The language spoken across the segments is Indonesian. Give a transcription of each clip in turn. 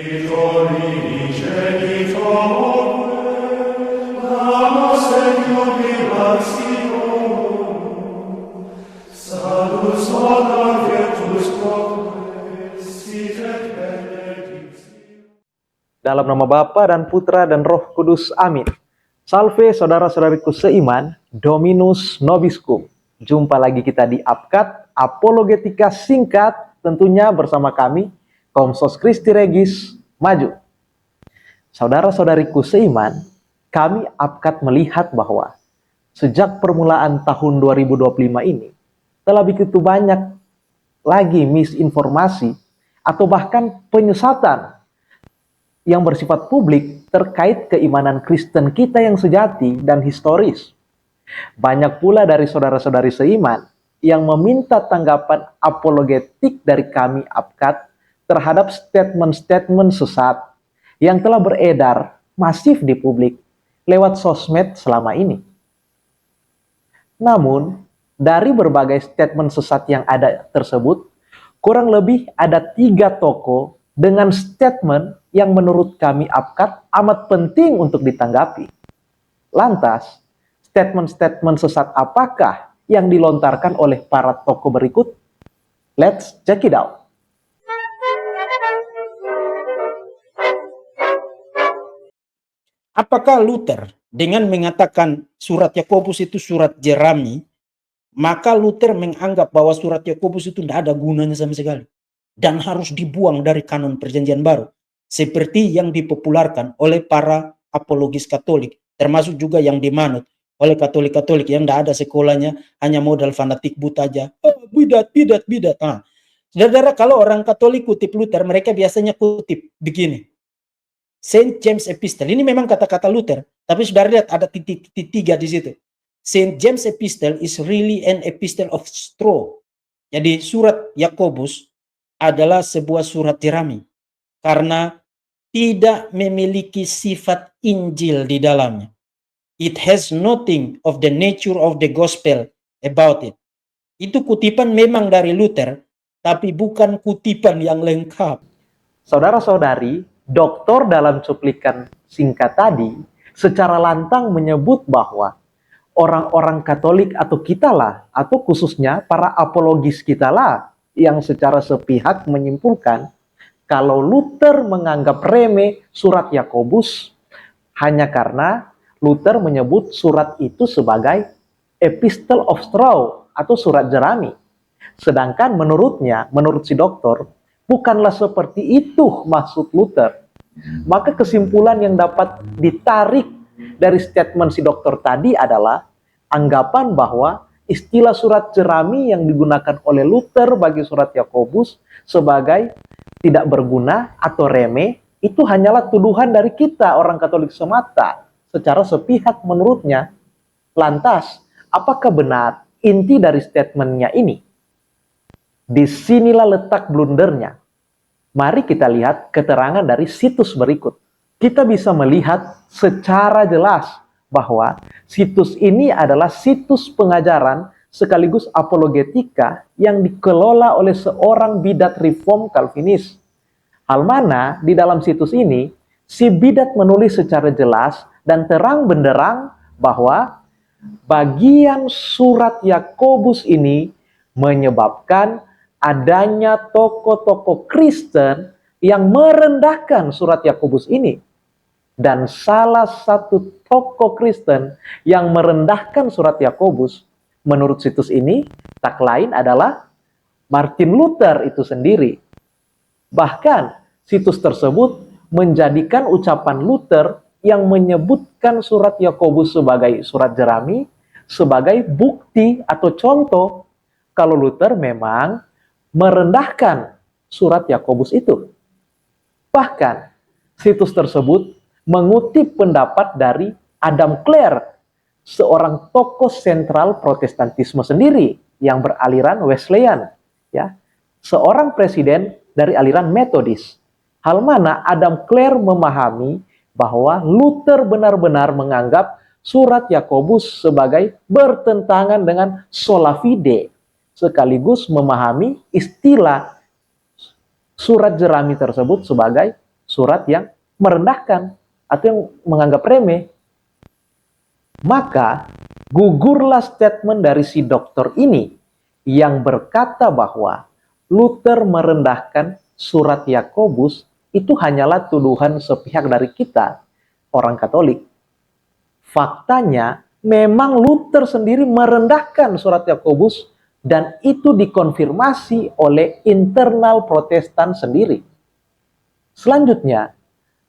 Dalam nama Bapa dan Putra dan Roh Kudus, amin. Salve saudara-saudariku seiman, Dominus Nobiscum. Jumpa lagi kita di Apkat, Apologetika singkat, tentunya bersama kami, Komsos Christi Regis, Maju. Saudara-saudariku seiman, kami Apkat melihat bahwa sejak permulaan tahun 2025 ini, telah begitu banyak lagi misinformasi atau bahkan penyesatan yang bersifat publik terkait keimanan Kristen kita yang sejati dan historis. Banyak pula dari saudara-saudari seiman yang meminta tanggapan apologetik dari kami Apkat terhadap statement-statement sesat yang telah beredar masif di publik lewat sosmed selama ini. Namun, dari berbagai statement sesat yang ada tersebut, kurang lebih ada 3 tokoh dengan statement yang menurut kami Apkat amat penting untuk ditanggapi. Lantas, statement-statement sesat apakah yang dilontarkan oleh para tokoh berikut? Let's check it out. Apakah Luther dengan mengatakan surat Yakobus itu surat jerami, maka Luther menganggap bahwa surat Yakobus itu tidak ada gunanya sama sekali dan harus dibuang dari kanon Perjanjian Baru, seperti yang dipopularkan oleh para apologis Katolik, termasuk juga yang dimanut oleh Katolik-Katolik yang tidak ada sekolahnya, hanya modal fanatik buta aja. Oh, bidat. Nah, saudara, kalau orang Katolik kutip Luther, mereka biasanya kutip begini. Saint James Epistle, ini memang kata-kata Luther, tapi saudara lihat ada titik-titik 3 di situ. Saint James Epistle is really an epistle of straw. Jadi surat Yakobus adalah sebuah surat jerami karena tidak memiliki sifat Injil di dalamnya. It has nothing of the nature of the gospel about it. Itu kutipan memang dari Luther, tapi bukan kutipan yang lengkap. Saudara-saudari, doktor dalam cuplikan singkat tadi secara lantang menyebut bahwa orang-orang Katolik atau kitalah, atau khususnya para apologis kitalah yang secara sepihak menyimpulkan kalau Luther menganggap remeh surat Yakobus hanya karena Luther menyebut surat itu sebagai epistle of straw atau surat jerami. Sedangkan menurutnya, menurut si dokter, bukanlah seperti itu maksud Luther. Maka kesimpulan yang dapat ditarik dari statement si dokter tadi adalah anggapan bahwa istilah surat jerami yang digunakan oleh Luther bagi surat Yakobus sebagai tidak berguna atau remeh itu hanyalah tuduhan dari kita orang Katolik semata secara sepihak menurutnya. Lantas, apakah benar inti dari statementnya ini? Disinilah letak blundernya. Mari kita lihat keterangan dari situs berikut. Kita bisa melihat secara jelas bahwa situs ini adalah situs pengajaran sekaligus apologetika yang dikelola oleh seorang bidat reform Calvinis. Hal mana di dalam situs ini, si bidat menulis secara jelas dan terang benderang bahwa bagian surat Yakobus ini menyebabkan adanya tokoh-tokoh Kristen yang merendahkan surat Yakobus ini. Dan salah satu tokoh Kristen yang merendahkan surat Yakobus menurut situs ini tak lain adalah Martin Luther itu sendiri. Bahkan situs tersebut menjadikan ucapan Luther yang menyebutkan surat Yakobus sebagai surat jerami sebagai bukti atau contoh kalau Luther memang merendahkan surat Yakobus itu. Bahkan situs tersebut mengutip pendapat dari Adam Clare, seorang tokoh sentral Protestantisme sendiri yang beraliran Wesleyan, ya, seorang presiden dari aliran Metodis. Hal mana Adam Clare memahami bahwa Luther benar-benar menganggap surat Yakobus sebagai bertentangan dengan sola fide, sekaligus memahami istilah surat jerami tersebut sebagai surat yang merendahkan atau yang menganggap remeh. Maka gugurlah statement dari si dokter ini yang berkata bahwa Luther merendahkan surat Yakobus itu hanyalah tuduhan sepihak dari kita, orang Katolik. Faktanya, memang Luther sendiri merendahkan surat Yakobus dan itu dikonfirmasi oleh internal Protestan sendiri. Selanjutnya,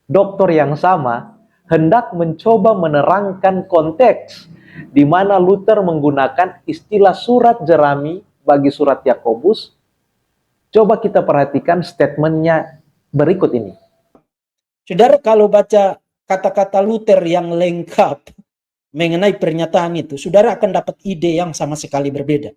dokter yang sama hendak mencoba menerangkan konteks di mana Luther menggunakan istilah surat jerami bagi surat Yakobus. Coba kita perhatikan statementnya berikut ini. Saudara kalau baca kata-kata Luther yang lengkap mengenai pernyataan itu, saudara akan dapat ide yang sama sekali berbeda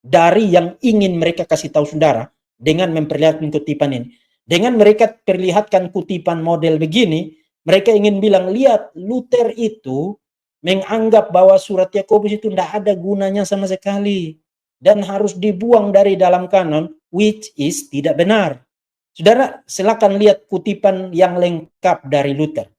dari yang ingin mereka kasih tahu saudara dengan memperlihatkan kutipan ini. Dengan mereka perlihatkan kutipan model begini, mereka ingin bilang, lihat, Luther itu menganggap bahwa surat Yakobus itu tidak ada gunanya sama sekali dan harus dibuang dari dalam kanon, which is tidak benar. Saudara, silakan lihat kutipan yang lengkap dari Luther.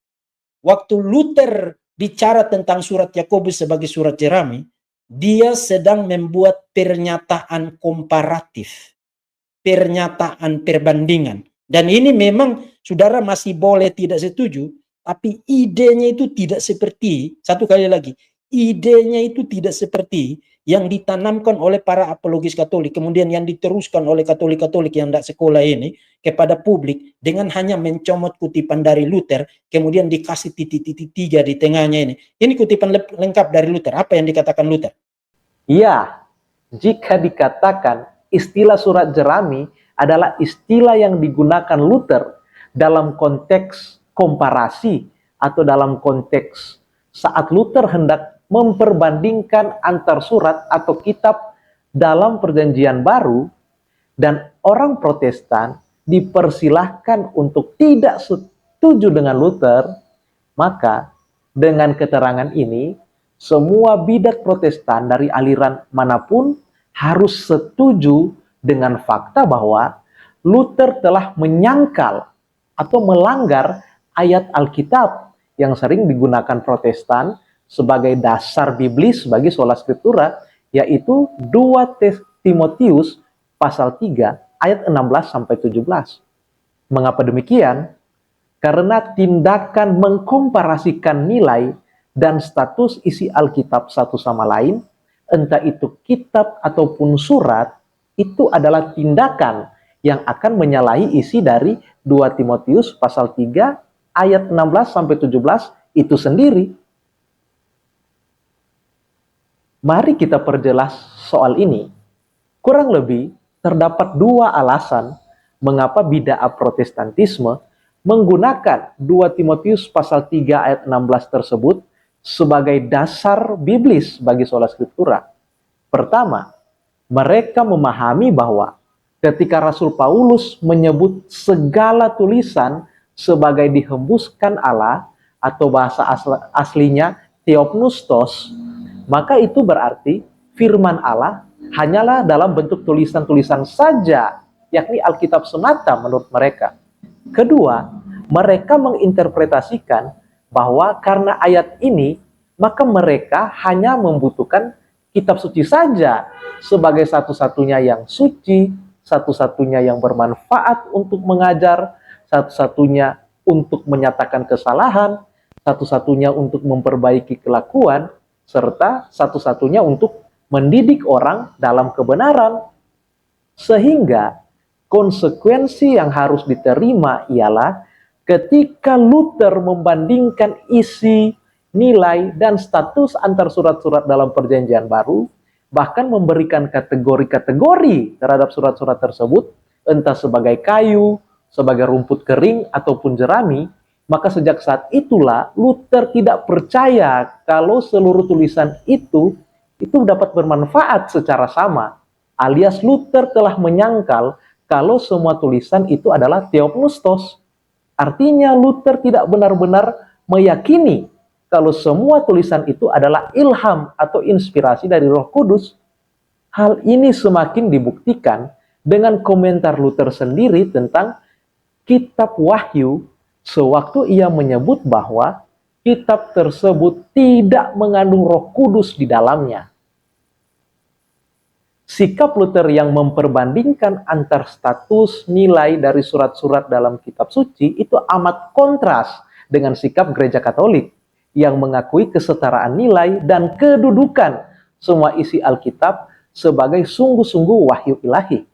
Waktu Luther bicara tentang surat Yakobus sebagai surat jerami, dia sedang membuat pernyataan komparatif, pernyataan perbandingan. Dan ini memang saudara masih boleh tidak setuju, tapi idenya itu tidak seperti, satu kali lagi, idenya itu tidak seperti yang ditanamkan oleh para apologis Katolik, kemudian yang diteruskan oleh Katolik-Katolik yang tidak sekolah ini kepada publik dengan hanya mencomot kutipan dari Luther, kemudian dikasih titik-titik 3 di tengahnya ini. Ini kutipan lengkap dari Luther. Apa yang dikatakan Luther? Ya, jika dikatakan istilah surat jerami adalah istilah yang digunakan Luther dalam konteks komparasi atau dalam konteks saat Luther hendak memperbandingkan antar surat atau kitab dalam Perjanjian Baru, dan orang Protestan dipersilahkan untuk tidak setuju dengan Luther, maka dengan keterangan ini semua bidat Protestan dari aliran manapun harus setuju dengan fakta bahwa Luther telah menyangkal atau melanggar ayat Alkitab yang sering digunakan Protestan sebagai dasar biblis bagi sola scriptura, yaitu 2 Timotius pasal 3 ayat 16 sampai 17. Mengapa demikian? Karena tindakan mengkomparasikan nilai dan status isi Alkitab satu sama lain, entah itu kitab ataupun surat, itu adalah tindakan yang akan menyalahi isi dari 2 Timotius pasal 3 ayat 16 sampai 17 itu sendiri. Mari kita perjelas soal ini. Kurang lebih terdapat 2 alasan mengapa bid'ah Protestantisme menggunakan 2 Timotius pasal 3 ayat 16 tersebut sebagai dasar biblis bagi sola scriptura. Pertama, mereka memahami bahwa ketika Rasul Paulus menyebut segala tulisan sebagai dihembuskan Allah atau bahasa aslinya theopneustos, maka itu berarti firman Allah hanyalah dalam bentuk tulisan-tulisan saja, yakni Alkitab semata menurut mereka. Kedua, mereka menginterpretasikan bahwa karena ayat ini, maka mereka hanya membutuhkan kitab suci saja sebagai satu-satunya yang suci, satu-satunya yang bermanfaat untuk mengajar, satu-satunya untuk menyatakan kesalahan, satu-satunya untuk memperbaiki kelakuan, serta satu-satunya untuk mendidik orang dalam kebenaran. Sehingga konsekuensi yang harus diterima ialah ketika Luther membandingkan isi, nilai, dan status antar surat-surat dalam Perjanjian Baru, bahkan memberikan kategori-kategori terhadap surat-surat tersebut, entah sebagai kayu, sebagai rumput kering, ataupun jerami, maka sejak saat itulah Luther tidak percaya kalau seluruh tulisan itu dapat bermanfaat secara sama. Alias Luther telah menyangkal kalau semua tulisan itu adalah theopneustos. Artinya Luther tidak benar-benar meyakini kalau semua tulisan itu adalah ilham atau inspirasi dari Roh Kudus. Hal ini semakin dibuktikan dengan komentar Luther sendiri tentang kitab Wahyu sewaktu ia menyebut bahwa kitab tersebut tidak mengandung Roh Kudus di dalamnya. Sikap Luther yang memperbandingkan antar status nilai dari surat-surat dalam kitab suci itu amat kontras dengan sikap Gereja Katolik yang mengakui kesetaraan nilai dan kedudukan semua isi Alkitab sebagai sungguh-sungguh wahyu ilahi.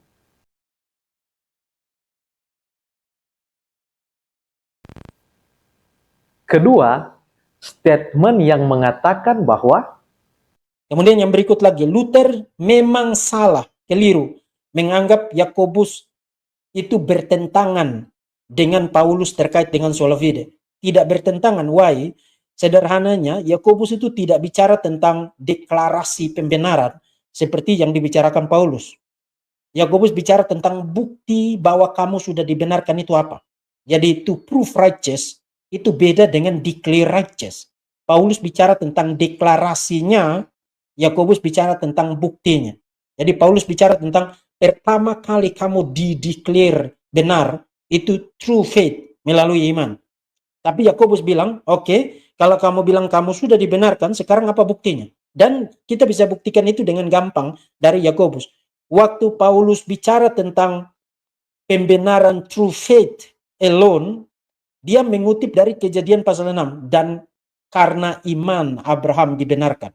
Kedua, statement yang mengatakan bahwa Kemudian yang berikut lagi, Luther memang salah, keliru, menganggap Yakobus itu bertentangan dengan Paulus terkait dengan sola fide. Tidak bertentangan, why? Sederhananya, Yakobus itu tidak bicara tentang deklarasi pembenaran seperti yang dibicarakan Paulus. Yakobus bicara tentang bukti bahwa kamu sudah dibenarkan itu apa. Jadi to prove righteous itu beda dengan declare righteous. Paulus bicara tentang deklarasinya, Yakobus bicara tentang buktinya. Jadi Paulus bicara tentang pertama kali kamu dideklar benar itu true faith melalui iman. Tapi Yakobus bilang, oke, kalau kamu bilang kamu sudah dibenarkan, sekarang apa buktinya? Dan kita bisa buktikan itu dengan gampang dari Yakobus. Waktu Paulus bicara tentang pembenaran true faith alone, dia mengutip dari Kejadian pasal 6 dan karena iman Abraham dibenarkan.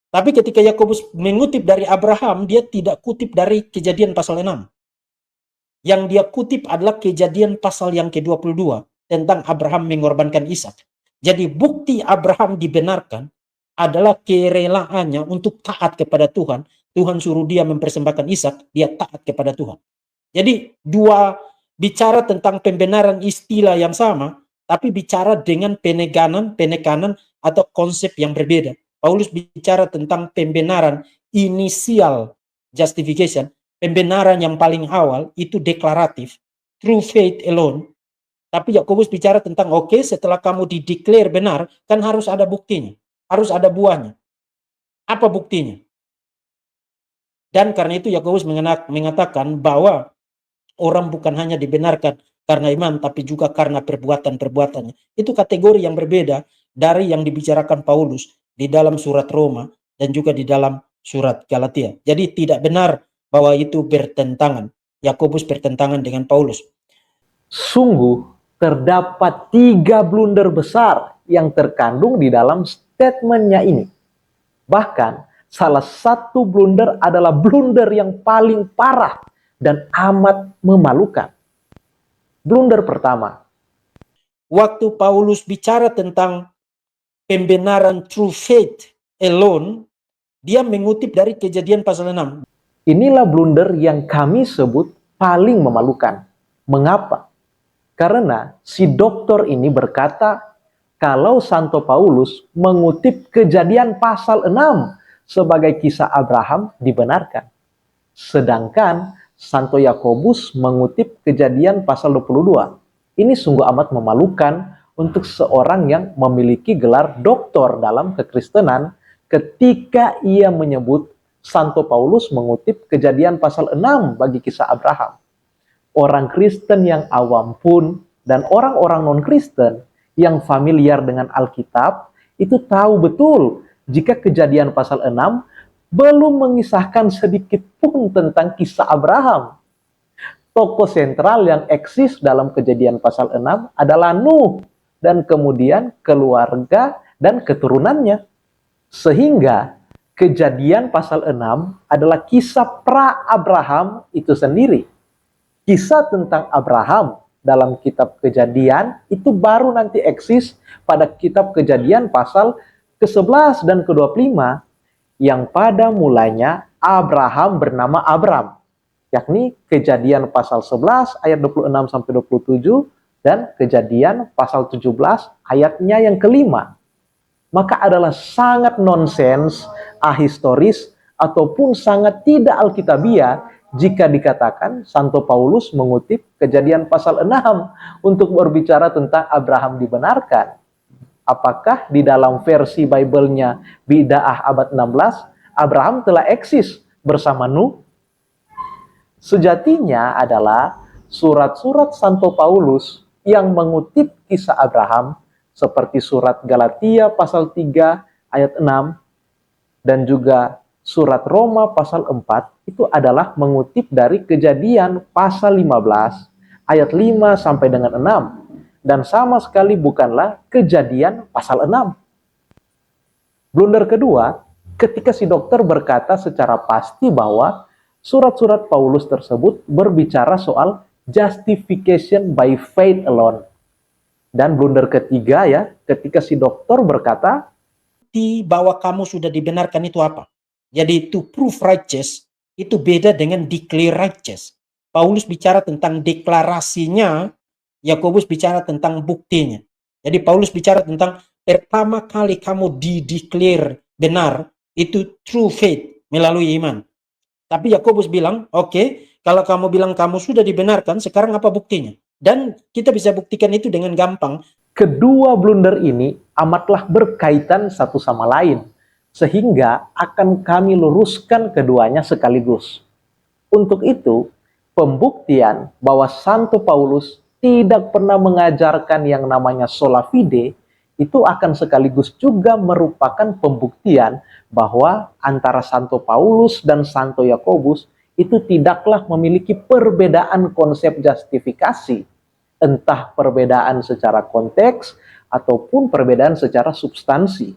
Tapi ketika Yakobus mengutip dari Abraham, dia tidak kutip dari Kejadian pasal 6. Yang dia kutip adalah Kejadian pasal yang ke-22 tentang Abraham mengorbankan Ishak. Jadi bukti Abraham dibenarkan adalah kerelaannya untuk taat kepada Tuhan. Tuhan suruh dia mempersembahkan Ishak, dia taat kepada Tuhan. Jadi dua bicara tentang pembenaran istilah yang sama, tapi bicara dengan penekanan atau konsep yang berbeda. Paulus bicara tentang pembenaran inisial justification, pembenaran yang paling awal itu deklaratif, through faith alone. Tapi Yakobus bicara tentang oke, setelah kamu dideklar benar, kan harus ada buktinya, harus ada buahnya. Apa buktinya? Dan karena itu Yakobus mengatakan bahwa orang bukan hanya dibenarkan karena iman, tapi juga karena perbuatan-perbuatannya. Itu kategori yang berbeda dari yang dibicarakan Paulus di dalam surat Roma dan juga di dalam surat Galatia. Jadi tidak benar bahwa itu bertentangan. Yakobus bertentangan dengan Paulus. sungguh terdapat 3 blunder besar yang terkandung di dalam statementnya ini. Bahkan salah satu blunder adalah blunder yang paling parah dan amat memalukan. Blunder pertama, Waktu Paulus bicara tentang pembenaran true faith alone, dia mengutip dari Kejadian pasal 6. inilah blunder yang kami sebut paling memalukan. Mengapa? Karena si doktor ini berkata kalau Santo Paulus mengutip Kejadian pasal 6 sebagai kisah Abraham dibenarkan. Sedangkan Santo Yakobus mengutip Kejadian pasal 22. Ini sungguh amat memalukan untuk seorang yang memiliki gelar doktor dalam kekristenan ketika ia menyebut Santo Paulus mengutip Kejadian pasal 6 bagi kisah Abraham. Orang Kristen yang awam pun dan orang-orang non-Kristen yang familiar dengan Alkitab itu tahu betul jika Kejadian pasal 6 belum mengisahkan sedikit pun tentang kisah Abraham. Tokoh sentral yang eksis dalam Kejadian pasal 6 adalah Nuh dan kemudian keluarga dan keturunannya. Sehingga Kejadian pasal 6 adalah kisah pra-Abraham itu sendiri. Kisah tentang Abraham dalam kitab Kejadian itu baru nanti eksis pada kitab Kejadian pasal ke-11 dan ke-25 yang pada mulanya Abraham bernama Abram, yakni Kejadian pasal 11 ayat 26 sampai 27 dan Kejadian pasal 17 ayatnya yang kelima. Maka adalah sangat nonsens, ahistoris, ataupun sangat tidak alkitabiah jika dikatakan Santo Paulus mengutip Kejadian pasal 6 untuk berbicara tentang Abraham dibenarkan. Apakah di dalam versi Bible-nya Bid'ah abad 16, Abraham telah eksis bersama Nuh? Sejatinya adalah surat-surat Santo Paulus yang mengutip kisah Abraham seperti surat Galatia pasal 3 ayat 6 dan juga surat Roma pasal 4 itu adalah mengutip dari Kejadian pasal 15 ayat 5 sampai dengan 6 dan sama sekali bukanlah Kejadian pasal 6. Blunder kedua, ketika si dokter berkata secara pasti bahwa surat-surat Paulus tersebut berbicara soal justification by faith alone. Dan blunder ketiga ya, ketika si dokter berkata, bahwa kamu sudah dibenarkan itu apa? Jadi to prove righteous itu beda dengan declare righteous. Paulus bicara tentang deklarasinya, Yakobus bicara tentang buktinya. Jadi Paulus bicara tentang pertama kali kamu di-declare benar itu true faith melalui iman. Tapi Yakobus bilang, oke, kalau kamu bilang kamu sudah dibenarkan, sekarang apa buktinya? Dan kita bisa buktikan itu dengan gampang. kedua blunder ini amatlah berkaitan satu sama lain, sehingga akan kami luruskan keduanya sekaligus. Untuk itu, pembuktian bahwa Santo Paulus tidak pernah mengajarkan yang namanya sola fide itu akan sekaligus juga merupakan pembuktian bahwa antara Santo Paulus dan Santo Yakobus itu tidaklah memiliki perbedaan konsep justifikasi, entah perbedaan secara konteks ataupun perbedaan secara substansi.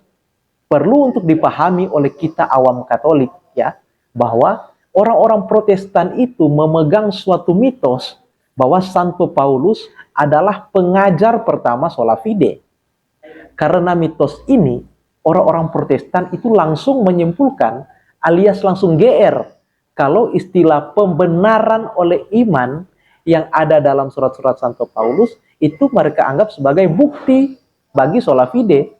Perlu untuk dipahami oleh kita awam Katolik ya, bahwa orang-orang Protestan itu memegang suatu mitos bahwa Santo Paulus adalah pengajar pertama sola fide. Karena mitos ini, orang-orang Protestan itu langsung menyimpulkan alias langsung GR kalau istilah pembenaran oleh iman yang ada dalam surat-surat Santo Paulus itu mereka anggap sebagai bukti bagi sola fide.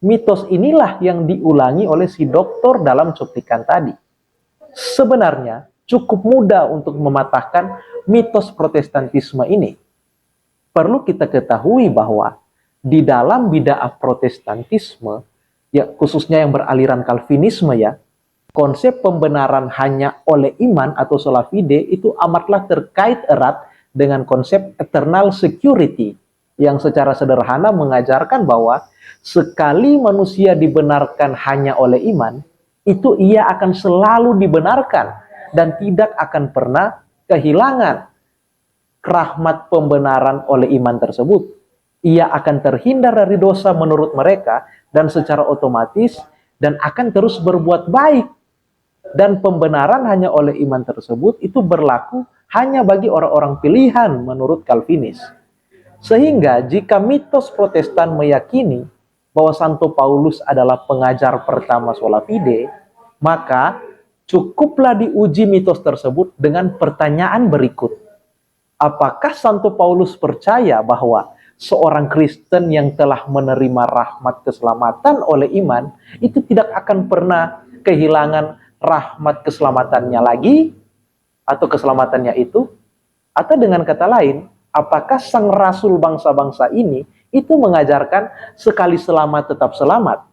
Mitos inilah yang diulangi oleh si dokter dalam cuplikan tadi. Sebenarnya cukup mudah untuk mematahkan mitos Protestantisme ini. Perlu kita ketahui bahwa di dalam bid'ah Protestantisme, ya khususnya yang beraliran Calvinisme ya, konsep pembenaran hanya oleh iman atau sola fide itu amatlah terkait erat dengan konsep eternal security yang secara sederhana mengajarkan bahwa sekali manusia dibenarkan hanya oleh iman, itu ia akan selalu dibenarkan dan tidak akan pernah kehilangan rahmat pembenaran oleh iman tersebut. Ia akan terhindar dari dosa menurut mereka dan secara otomatis dan akan terus berbuat baik. Dan pembenaran hanya oleh iman tersebut itu berlaku hanya bagi orang-orang pilihan menurut Calvinis. Sehingga jika mitos Protestan meyakini bahwa Santo Paulus adalah pengajar pertama sola fide, maka cukuplah diuji mitos tersebut dengan pertanyaan berikut. Apakah Santo Paulus percaya bahwa seorang Kristen yang telah menerima rahmat keselamatan oleh iman itu tidak akan pernah kehilangan rahmat keselamatannya lagi atau keselamatannya itu? Atau dengan kata lain, apakah sang rasul bangsa-bangsa ini itu mengajarkan sekali selamat tetap selamat?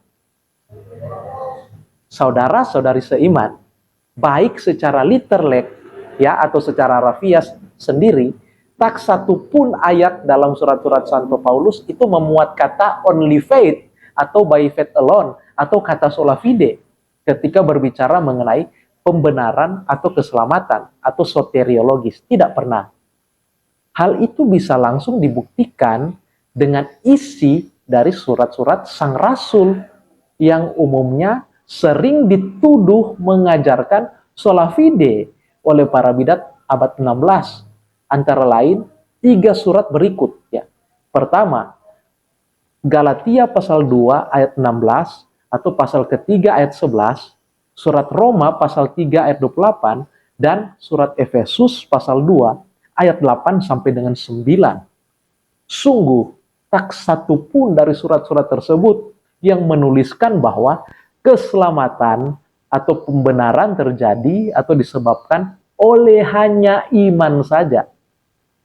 Saudara-saudari seiman, baik secara literlek ya atau secara rafias sendiri, tak satu pun ayat dalam surat-surat Santo Paulus itu memuat kata only faith atau by faith alone atau kata sola fide ketika berbicara mengenai pembenaran atau keselamatan atau soteriologis. Tidak pernah. Hal itu bisa langsung dibuktikan dengan isi dari surat-surat sang rasul yang umumnya sering dituduh mengajarkan sola fide oleh para bidat abad 16. Antara lain 3 surat berikut ya. Pertama, Galatia pasal 2 ayat 16 atau pasal ketiga ayat 11, surat Roma pasal 3 ayat 28 dan surat Efesus pasal 2 ayat 8 sampai dengan 9. Sungguh tak satu pun dari surat-surat tersebut yang menuliskan bahwa keselamatan atau pembenaran terjadi atau disebabkan oleh hanya iman saja.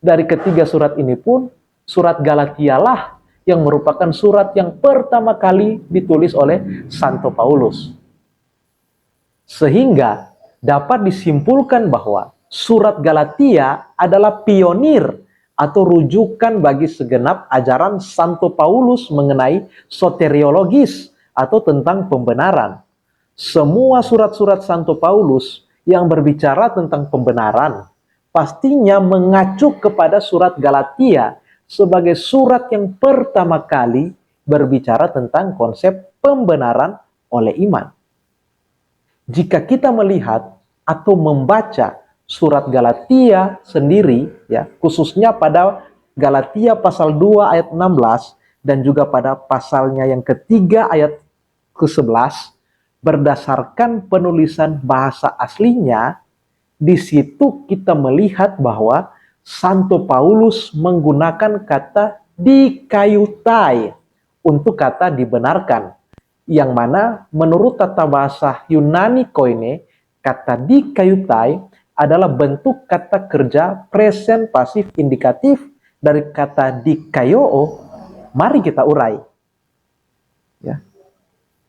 Dari ketiga surat ini pun, surat Galatia lah yang merupakan surat yang pertama kali ditulis oleh Santo Paulus. Sehingga dapat disimpulkan bahwa surat Galatia adalah pionir atau rujukan bagi segenap ajaran Santo Paulus mengenai soteriologis atau tentang pembenaran. Semua surat-surat Santo Paulus yang berbicara tentang pembenaran pastinya mengacu kepada surat Galatia sebagai surat yang pertama kali berbicara tentang konsep pembenaran oleh iman. Jika kita melihat atau membaca surat Galatia sendiri, ya, khususnya pada Galatia pasal 2 ayat 16 dan juga pada pasalnya yang ketiga ayat ke-11, berdasarkan penulisan bahasa aslinya, di situ kita melihat bahwa Santo Paulus menggunakan kata dikayutai untuk kata dibenarkan, yang mana menurut tata bahasa Yunani koine, kata dikayutai adalah bentuk kata kerja present pasif indikatif dari kata dikayoo. Mari kita urai. Ya.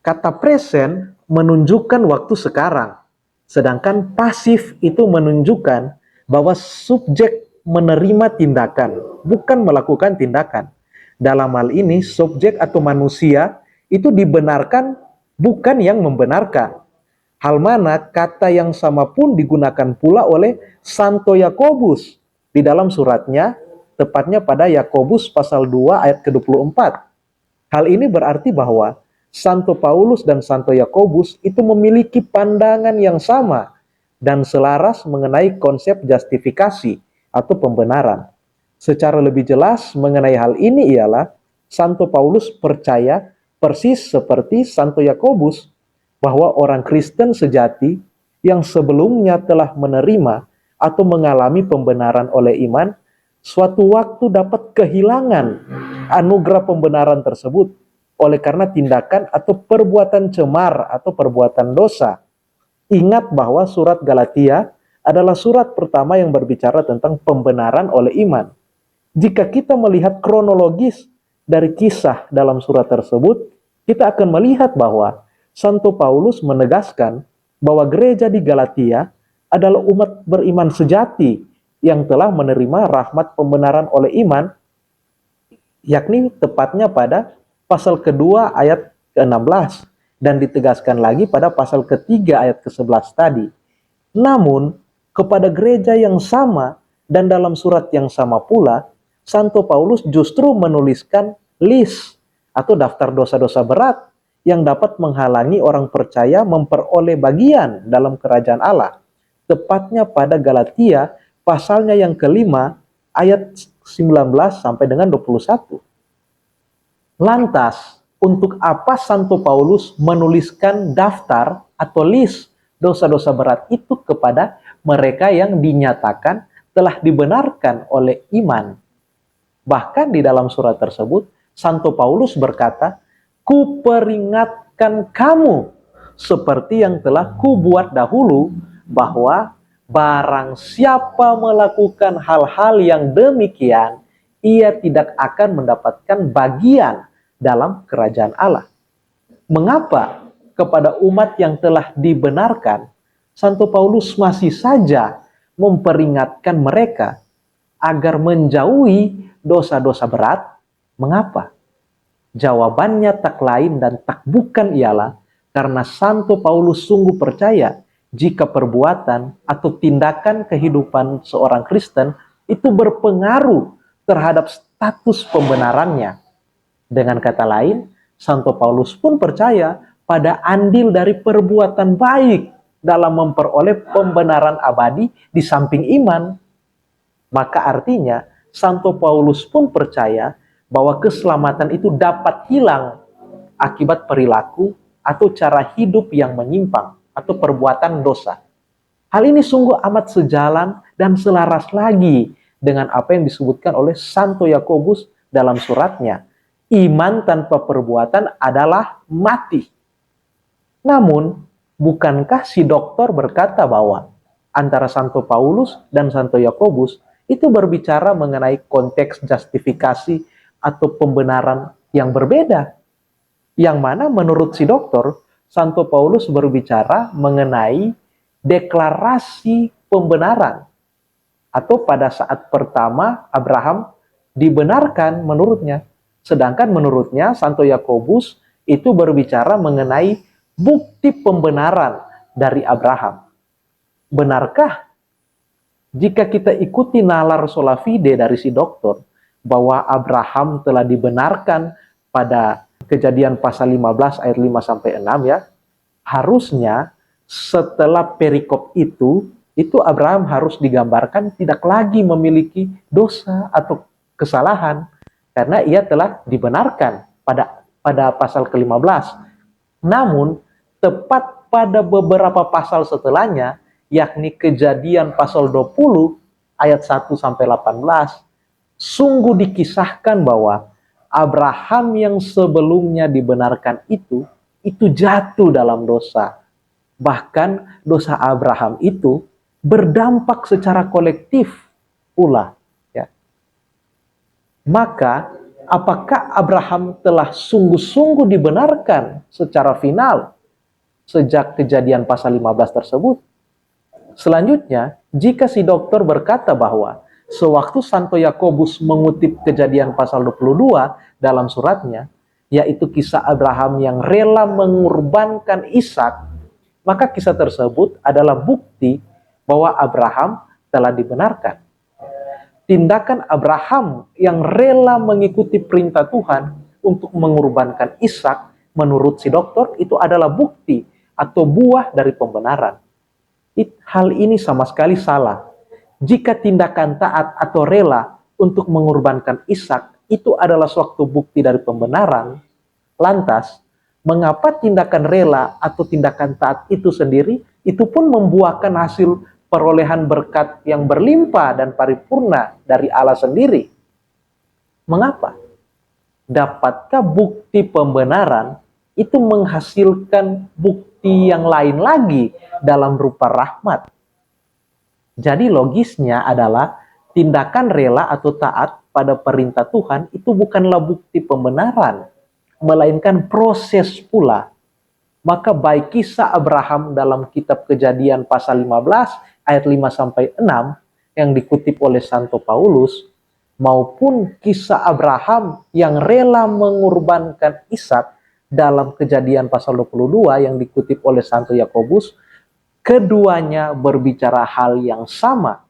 Kata present menunjukkan waktu sekarang, sedangkan pasif itu menunjukkan bahwa subjek menerima tindakan, bukan melakukan tindakan. Dalam hal ini, subjek atau manusia itu dibenarkan, bukan yang membenarkan. Hal mana kata yang sama pun digunakan pula oleh Santo Yakobus di dalam suratnya, tepatnya pada Yakobus pasal 2 ayat ke-24. Hal ini berarti bahwa Santo Paulus dan Santo Yakobus itu memiliki pandangan yang sama dan selaras mengenai konsep justifikasi atau pembenaran. Secara lebih jelas mengenai hal ini ialah Santo Paulus percaya persis seperti Santo Yakobus bahwa orang Kristen sejati yang sebelumnya telah menerima atau mengalami pembenaran oleh iman, suatu waktu dapat kehilangan anugerah pembenaran tersebut oleh karena tindakan atau perbuatan cemar atau perbuatan dosa. Ingat bahwa surat Galatia adalah surat pertama yang berbicara tentang pembenaran oleh iman. Jika kita melihat kronologis dari kisah dalam surat tersebut, kita akan melihat bahwa Santo Paulus menegaskan bahwa gereja di Galatia adalah umat beriman sejati yang telah menerima rahmat pembenaran oleh iman, yakni tepatnya pada pasal kedua ayat ke-16 dan ditegaskan lagi pada pasal ketiga ayat ke-11 tadi. Namun, kepada gereja yang sama dan dalam surat yang sama pula, Santo Paulus justru menuliskan list atau daftar dosa-dosa berat yang dapat menghalangi orang percaya memperoleh bagian dalam kerajaan Allah. Tepatnya pada Galatia pasalnya yang kelima ayat 19 sampai dengan 21. Lantas, untuk apa Santo Paulus menuliskan daftar atau list dosa-dosa berat itu kepada mereka yang dinyatakan telah dibenarkan oleh iman? Bahkan di dalam surat tersebut, Santo Paulus berkata, "Kuperingatkan kamu seperti yang telah kubuat dahulu, bahwa barang siapa melakukan hal-hal yang demikian, ia tidak akan mendapatkan bagian dalam kerajaan Allah." Mengapa kepada umat yang telah dibenarkan, Santo Paulus masih saja memperingatkan mereka agar menjauhi dosa-dosa berat? Mengapa? Jawabannya tak lain dan tak bukan ialah karena Santo Paulus sungguh percaya jika perbuatan atau tindakan kehidupan seorang Kristen itu berpengaruh terhadap status pembenarannya. Dengan kata lain, Santo Paulus pun percaya pada andil dari perbuatan baik dalam memperoleh pembenaran abadi di samping iman. Maka artinya, Santo Paulus pun percaya bahwa keselamatan itu dapat hilang akibat perilaku atau cara hidup yang menyimpang atau perbuatan dosa. Hal ini sungguh amat sejalan dan selaras lagi dengan apa yang disebutkan oleh Santo Yakobus dalam suratnya. Iman tanpa perbuatan adalah mati. Namun, bukankah si dokter berkata bahwa antara Santo Paulus dan Santo Yakobus itu berbicara mengenai konteks justifikasi atau pembenaran yang berbeda? Yang mana menurut si dokter, Santo Paulus berbicara mengenai deklarasi pembenaran. Atau pada saat pertama Abraham dibenarkan menurutnya. Sedangkan menurutnya Santo Yakobus itu berbicara mengenai bukti pembenaran dari Abraham. Benarkah jika kita ikuti nalar sola fide dari si dokter bahwa Abraham telah dibenarkan pada Kejadian pasal 15 ayat 5 sampai 6 ya, harusnya setelah perikop itu Abraham harus digambarkan tidak lagi memiliki dosa atau kesalahan karena ia telah dibenarkan pada pasal ke-15. Namun tepat pada beberapa pasal setelahnya, yakni Kejadian pasal 20 ayat 1 sampai 18, sungguh dikisahkan bahwa Abraham yang sebelumnya dibenarkan itu jatuh dalam dosa. Bahkan dosa Abraham itu berdampak secara kolektif pula. Ya. Maka, apakah Abraham telah sungguh-sungguh dibenarkan secara final sejak Kejadian pasal 15 tersebut? Selanjutnya, jika si dokter berkata bahwa sewaktu Santo Yakobus mengutip Kejadian pasal 22 dalam suratnya, yaitu kisah Abraham yang rela mengorbankan Ishak, maka kisah tersebut adalah bukti bahwa Abraham telah dibenarkan. Tindakan Abraham yang rela mengikuti perintah Tuhan untuk mengorbankan Ishak, menurut si dokter, itu adalah bukti atau buah dari pembenaran. Hal ini sama sekali salah. Jika tindakan taat atau rela untuk mengorbankan Ishak itu adalah suatu bukti dari pembenaran, lantas mengapa tindakan rela atau tindakan taat itu sendiri itu pun membuahkan hasil perolehan berkat yang berlimpah dan paripurna dari Allah sendiri? Mengapa? Dapatkah bukti pembenaran itu menghasilkan bukti yang lain lagi dalam rupa rahmat? Jadi logisnya adalah tindakan rela atau taat pada perintah Tuhan itu bukanlah bukti pembenaran, melainkan proses pula. Maka baik kisah Abraham dalam kitab Kejadian pasal 15 ayat 5 sampai 6 yang dikutip oleh Santo Paulus, maupun kisah Abraham yang rela mengorbankan Ishak dalam Kejadian pasal 22 yang dikutip oleh Santo Yakobus, keduanya berbicara hal yang sama,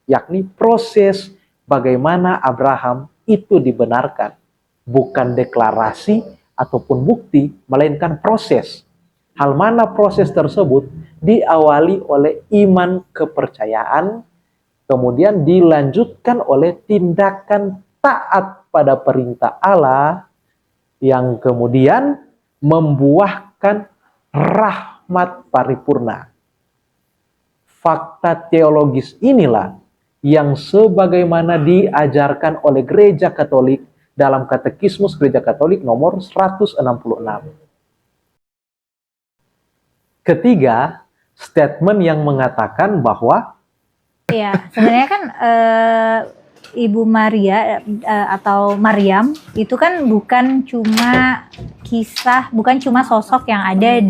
yakni proses bagaimana Abraham itu dibenarkan. Bukan deklarasi ataupun bukti, melainkan proses. Hal mana proses tersebut diawali oleh iman kepercayaan, kemudian dilanjutkan oleh tindakan taat pada perintah Allah, yang kemudian membuahkan rahmat paripurna. Fakta teologis inilah yang sebagaimana diajarkan oleh Gereja Katolik dalam Katekismus Gereja Katolik nomor 166. Ketiga, statement yang mengatakan bahwa sebenarnya kan Ibu Maria atau Maryam itu kan bukan cuma kisah, bukan cuma sosok yang ada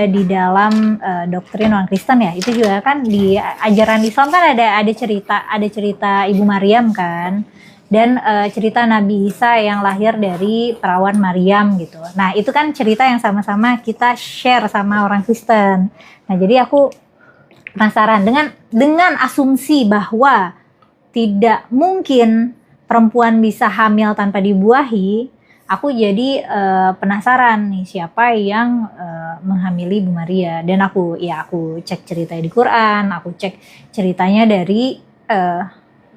di dalam doktrin non Kristen ya. Itu juga kan di ajaran Islam kan ada cerita Ibu Maryam kan, dan cerita Nabi Isa yang lahir dari perawan Maryam gitu. Nah itu kan cerita yang sama-sama kita share sama orang Kristen. Nah jadi aku penasaran dengan asumsi bahwa tidak mungkin perempuan bisa hamil tanpa dibuahi, aku jadi penasaran nih siapa yang menghamili Ibu Maria. Dan aku cek ceritanya di Quran, aku cek ceritanya dari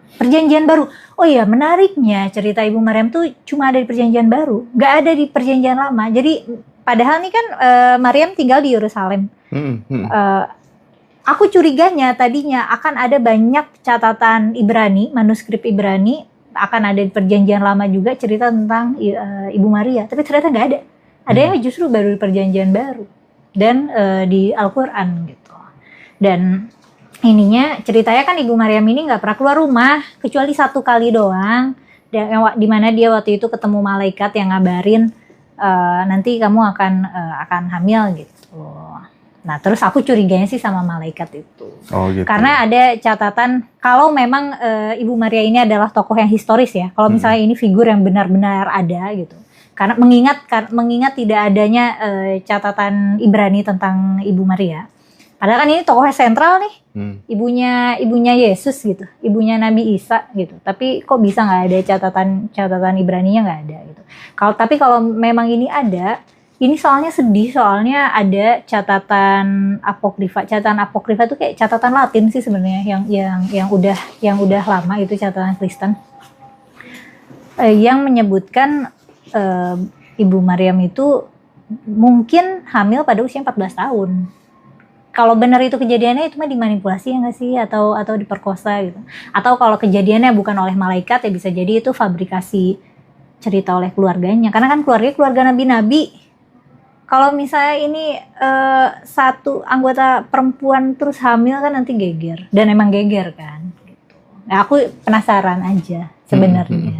Perjanjian Baru. Oh iya, menariknya cerita Ibu Maryam tuh cuma ada di Perjanjian Baru, nggak ada di Perjanjian Lama. Jadi padahal nih kan Maryam tinggal di Yerusalem. Aku curiganya tadinya akan ada banyak catatan Ibrani, manuskrip Ibrani, akan ada di Perjanjian Lama juga cerita tentang Ibu Maria, tapi ternyata nggak ada. Adanya justru baru di Perjanjian Baru dan di Al-Quran gitu. Dan ininya ceritanya kan Ibu Maryam ini nggak pernah keluar rumah kecuali satu kali doang, di mana dia waktu itu ketemu malaikat yang ngabarin nanti kamu akan hamil gitu. Nah, terus aku curiganya sih sama malaikat itu. Oh gitu. Karena ada catatan kalau memang Ibu Maria ini adalah tokoh yang historis ya. Kalau misalnya ini figur yang benar-benar ada gitu. Karena mengingat tidak adanya catatan Ibrani tentang Ibu Maria. Padahal kan ini tokohnya sentral nih. Ibunya Yesus gitu, ibunya Nabi Isa gitu. Tapi kok bisa nggak ada catatan Ibraninya, nggak ada gitu. Kalau memang ini ada, ini soalnya sedih, soalnya ada catatan apokrifa. Catatan apokrifa itu kayak catatan Latin sih sebenarnya, yang udah lama itu catatan Kristen, yang menyebutkan Ibu Maryam itu mungkin hamil pada usia 14 tahun. Kalau benar itu kejadiannya, itu mah dimanipulasi ya nggak sih, atau diperkosa gitu. Atau kalau kejadiannya bukan oleh malaikat, ya bisa jadi itu fabrikasi cerita oleh keluarganya. Karena kan keluarga nabi-nabi. Kalau misalnya ini satu anggota perempuan terus hamil kan nanti geger, dan emang geger kan. Gitu. Nah, aku penasaran aja sebenarnya.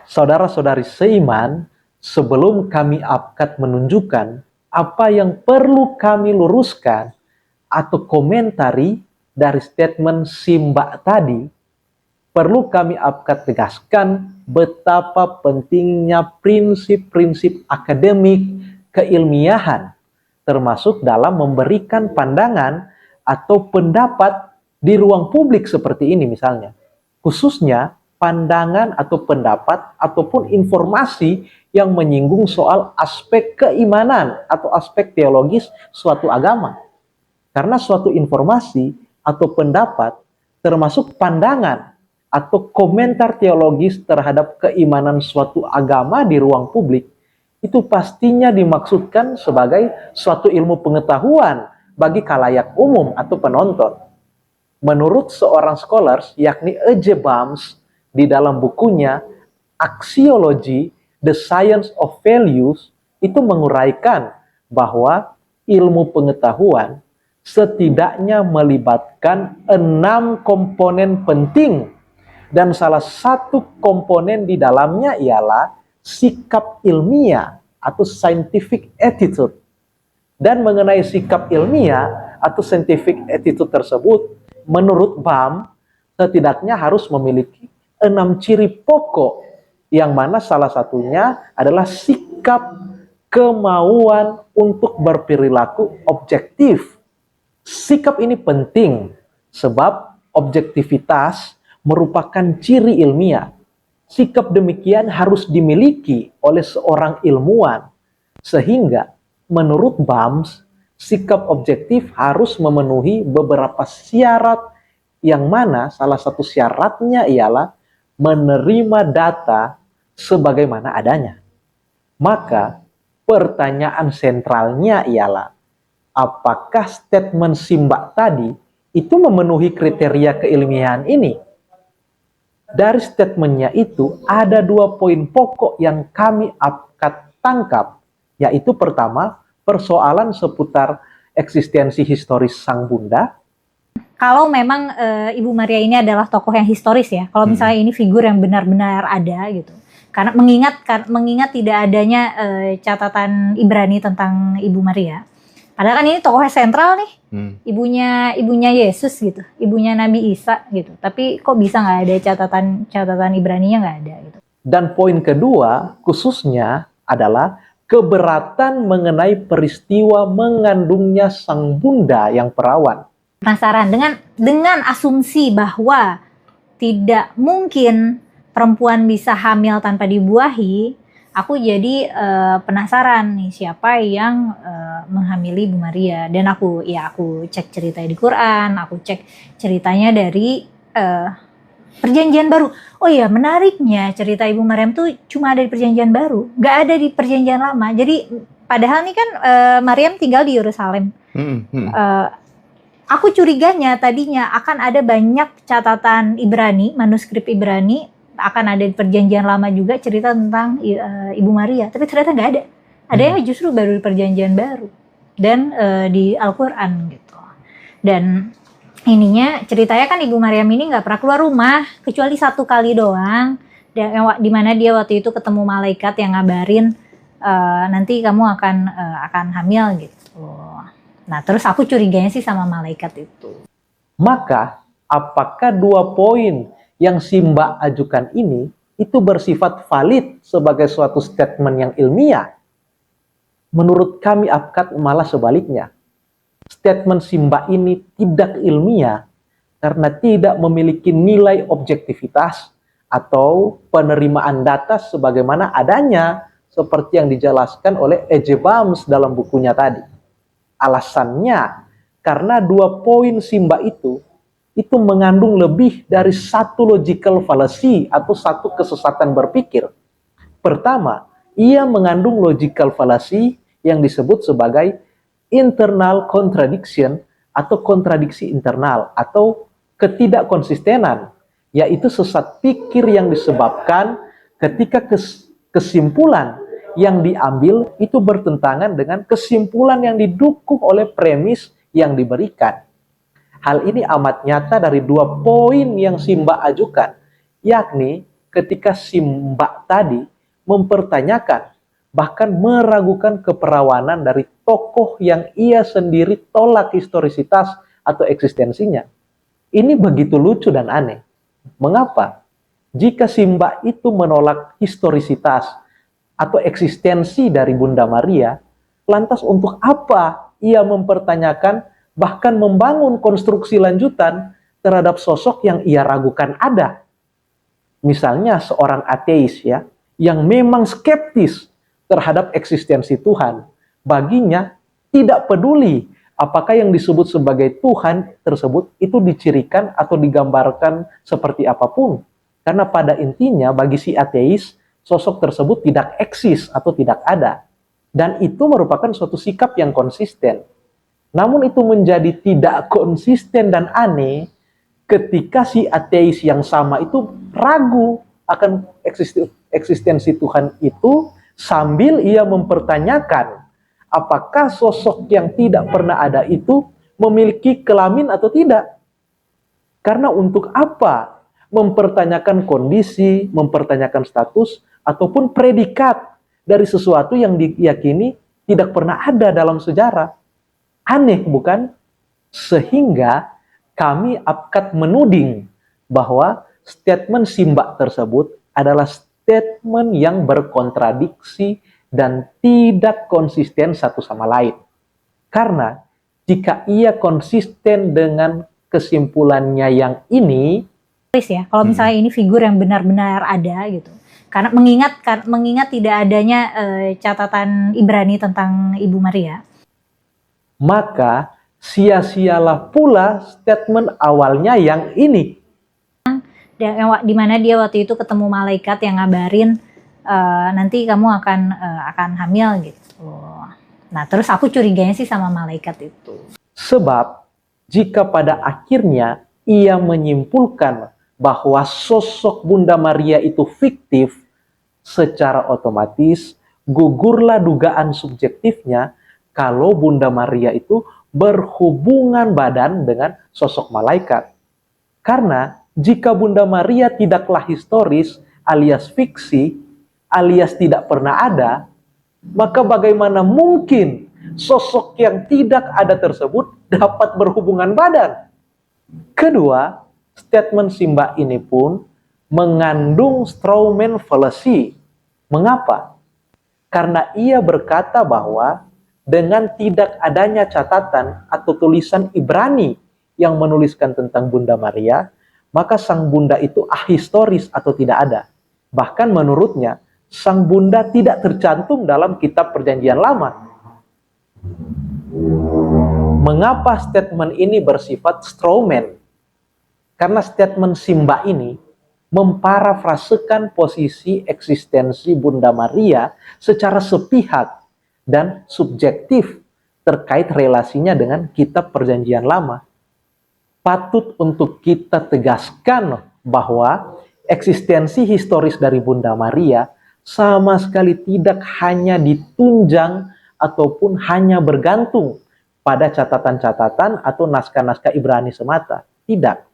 Saudara-saudari seiman, sebelum kami akan menunjukkan apa yang perlu kami luruskan atau komentari dari statement Mbak tadi, perlu kami akan tegaskan betapa pentingnya prinsip-prinsip akademik keilmiahan, termasuk dalam memberikan pandangan atau pendapat di ruang publik seperti ini misalnya. Khususnya pandangan atau pendapat ataupun informasi yang menyinggung soal aspek keimanan atau aspek teologis suatu agama. Karena suatu informasi atau pendapat termasuk pandangan atau komentar teologis terhadap keimanan suatu agama di ruang publik, itu pastinya dimaksudkan sebagai suatu ilmu pengetahuan bagi khalayak umum atau penonton. Menurut seorang scholars, yakni E.J. Bams, di dalam bukunya Axiology, The Science of Values, itu menguraikan bahwa ilmu pengetahuan setidaknya melibatkan 6 komponen penting, dan salah satu komponen di dalamnya ialah sikap ilmiah atau scientific attitude. Dan mengenai sikap ilmiah atau scientific attitude tersebut, menurut Bam, setidaknya harus memiliki 6 ciri pokok, yang mana salah satunya adalah sikap kemauan untuk berperilaku objektif. Sikap ini penting sebab objektivitas merupakan ciri ilmiah. Sikap demikian harus dimiliki oleh seorang ilmuwan, sehingga menurut Bams, sikap objektif harus memenuhi beberapa syarat, yang mana salah satu syaratnya ialah menerima data sebagaimana adanya. Maka pertanyaan sentralnya ialah, apakah statement Mbak tadi itu memenuhi kriteria keilmiahan ini? Dari statementnya itu ada 2 poin pokok yang kami akan tangkap, yaitu pertama, persoalan seputar eksistensi historis Sang Bunda. Kalau memang Ibu Maria ini adalah tokoh yang historis ya, kalau misalnya ini figur yang benar-benar ada gitu. Karena mengingat tidak adanya catatan Ibrani tentang Ibu Maria. Padahal kan ini tokohnya sentral nih, ibunya Yesus gitu, ibunya Nabi Isa gitu. Tapi kok bisa nggak ada catatan Ibraninya, nggak ada gitu. Dan poin kedua khususnya adalah keberatan mengenai peristiwa mengandungnya Sang Bunda yang perawan. Penasaran dengan asumsi bahwa tidak mungkin perempuan bisa hamil tanpa dibuahi, aku jadi penasaran nih siapa yang menghamili Ibu Maria. Dan aku cek ceritanya di Quran, aku cek ceritanya dari Perjanjian Baru. Oh iya, menariknya cerita Ibu Maryam tuh cuma ada di Perjanjian Baru, nggak ada di Perjanjian Lama. Jadi padahal nih kan Maryam tinggal di Yerusalem. Aku curiganya tadinya akan ada banyak catatan Ibrani, manuskrip Ibrani, akan ada di Perjanjian Lama juga cerita tentang Ibu Maria, tapi ternyata nggak ada. Ada yang justru baru di Perjanjian Baru dan di Al-Quran gitu. Dan ininya ceritanya kan Ibu Maryam ini nggak pernah keluar rumah kecuali 1 kali doang, dan di mana dia waktu itu ketemu malaikat yang ngabarin nanti kamu akan hamil gitu. Nah terus aku curiganya sih sama malaikat itu. Maka apakah 2 poin yang si Mbak ajukan ini itu bersifat valid sebagai suatu statement yang ilmiah? Menurut kami APKAD malah sebaliknya. Statement si Mbak ini tidak ilmiah karena tidak memiliki nilai objektivitas atau penerimaan data sebagaimana adanya seperti yang dijelaskan oleh E.J. Bams dalam bukunya tadi. Alasannya karena 2 poin si Mbak itu mengandung lebih dari satu logical fallacy atau satu kesesatan berpikir. Pertama, ia mengandung logical fallacy yang disebut sebagai internal contradiction atau kontradiksi internal atau ketidakkonsistenan, yaitu sesat pikir yang disebabkan ketika kesimpulan yang diambil itu bertentangan dengan kesimpulan yang didukung oleh premis yang diberikan. Hal ini amat nyata dari 2 poin yang si Mbak ajukan, yakni ketika si Mbak tadi mempertanyakan, bahkan meragukan keperawanan dari tokoh yang ia sendiri tolak historisitas atau eksistensinya. Ini begitu lucu dan aneh. Mengapa? Jika si Mbak itu menolak historisitas atau eksistensi dari Bunda Maria, lantas untuk apa ia mempertanyakan bahkan membangun konstruksi lanjutan terhadap sosok yang ia ragukan ada? Misalnya seorang ateis ya, yang memang skeptis terhadap eksistensi Tuhan. Baginya tidak peduli apakah yang disebut sebagai Tuhan tersebut itu dicirikan atau digambarkan seperti apapun. Karena pada intinya bagi si ateis, sosok tersebut tidak eksis atau tidak ada. Dan itu merupakan suatu sikap yang konsisten. Namun itu menjadi tidak konsisten dan aneh ketika si ateis yang sama itu ragu akan eksistensi Tuhan itu sambil ia mempertanyakan apakah sosok yang tidak pernah ada itu memiliki kelamin atau tidak. Karena untuk apa mempertanyakan kondisi, mempertanyakan status, ataupun predikat dari sesuatu yang diyakini tidak pernah ada dalam sejarah. Aneh bukan? Sehingga kami APKAD menuding bahwa statement si Mbak tersebut adalah statement yang berkontradiksi dan tidak konsisten satu sama lain. Karena jika ia konsisten dengan kesimpulannya yang ini, Ya, kalau misalnya ini figur yang benar-benar ada gitu. Karena mengingat tidak adanya catatan Ibrani tentang Ibu Maria, maka sia-sialah pula statement awalnya yang ini. di mana dia waktu itu ketemu malaikat yang ngabarin nanti kamu akan hamil gitu. Nah terus aku curiganya sih sama malaikat itu. Sebab jika pada akhirnya ia menyimpulkan bahwa sosok Bunda Maria itu fiktif, secara otomatis gugurlah dugaan subjektifnya kalau Bunda Maria itu berhubungan badan dengan sosok malaikat. Karena jika Bunda Maria tidaklah historis alias fiksi, alias tidak pernah ada, maka bagaimana mungkin sosok yang tidak ada tersebut dapat berhubungan badan? Kedua, statement si Mbak ini pun mengandung strawman fallacy. Mengapa? Karena ia berkata bahwa dengan tidak adanya catatan atau tulisan Ibrani yang menuliskan tentang Bunda Maria, maka sang Bunda itu ahistoris atau tidak ada. Bahkan menurutnya, sang Bunda tidak tercantum dalam kitab Perjanjian Lama. Mengapa statement ini bersifat strawman? Karena statement si Mbak ini memparafrasekan posisi eksistensi Bunda Maria secara sepihak dan subjektif terkait relasinya dengan kitab Perjanjian Lama. Patut untuk kita tegaskan bahwa eksistensi historis dari Bunda Maria sama sekali tidak hanya ditunjang ataupun hanya bergantung pada catatan-catatan atau naskah-naskah Ibrani semata. Tidak.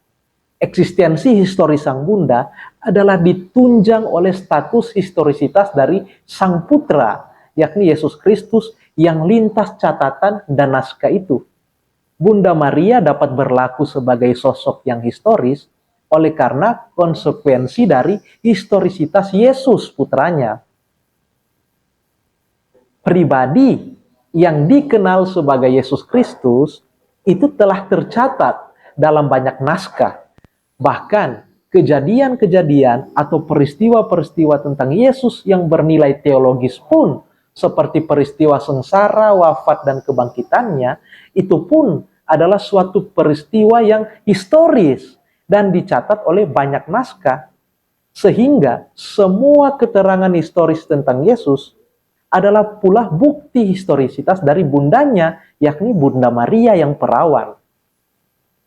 Eksistensi historis sang Bunda adalah ditunjang oleh status historisitas dari sang putra yakni Yesus Kristus yang lintas catatan dan naskah itu. Bunda Maria dapat berlaku sebagai sosok yang historis oleh karena konsekuensi dari historisitas Yesus putranya. Pribadi yang dikenal sebagai Yesus Kristus itu telah tercatat dalam banyak naskah. Bahkan kejadian-kejadian atau peristiwa-peristiwa tentang Yesus yang bernilai teologis pun, seperti peristiwa sengsara, wafat, dan kebangkitannya, itu pun adalah suatu peristiwa yang historis dan dicatat oleh banyak naskah. Sehingga semua keterangan historis tentang Yesus adalah pula bukti historisitas dari bundanya, yakni Bunda Maria yang perawan.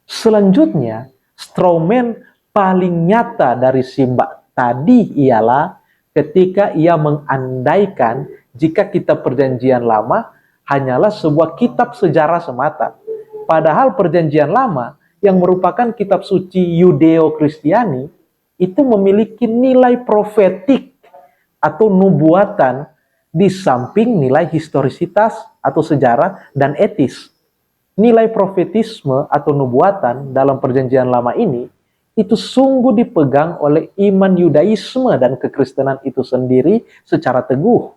Selanjutnya, strawman paling nyata dari Simba tadi ialah ketika ia mengandaikan jika kitab Perjanjian Lama hanyalah sebuah kitab sejarah semata. Padahal Perjanjian Lama yang merupakan kitab suci Yudeo-Kristiani itu memiliki nilai profetik atau nubuatan di samping nilai historisitas atau sejarah dan etis. Nilai profetisme atau nubuatan dalam Perjanjian Lama ini itu sungguh dipegang oleh iman Yudaisme dan kekristenan itu sendiri secara teguh.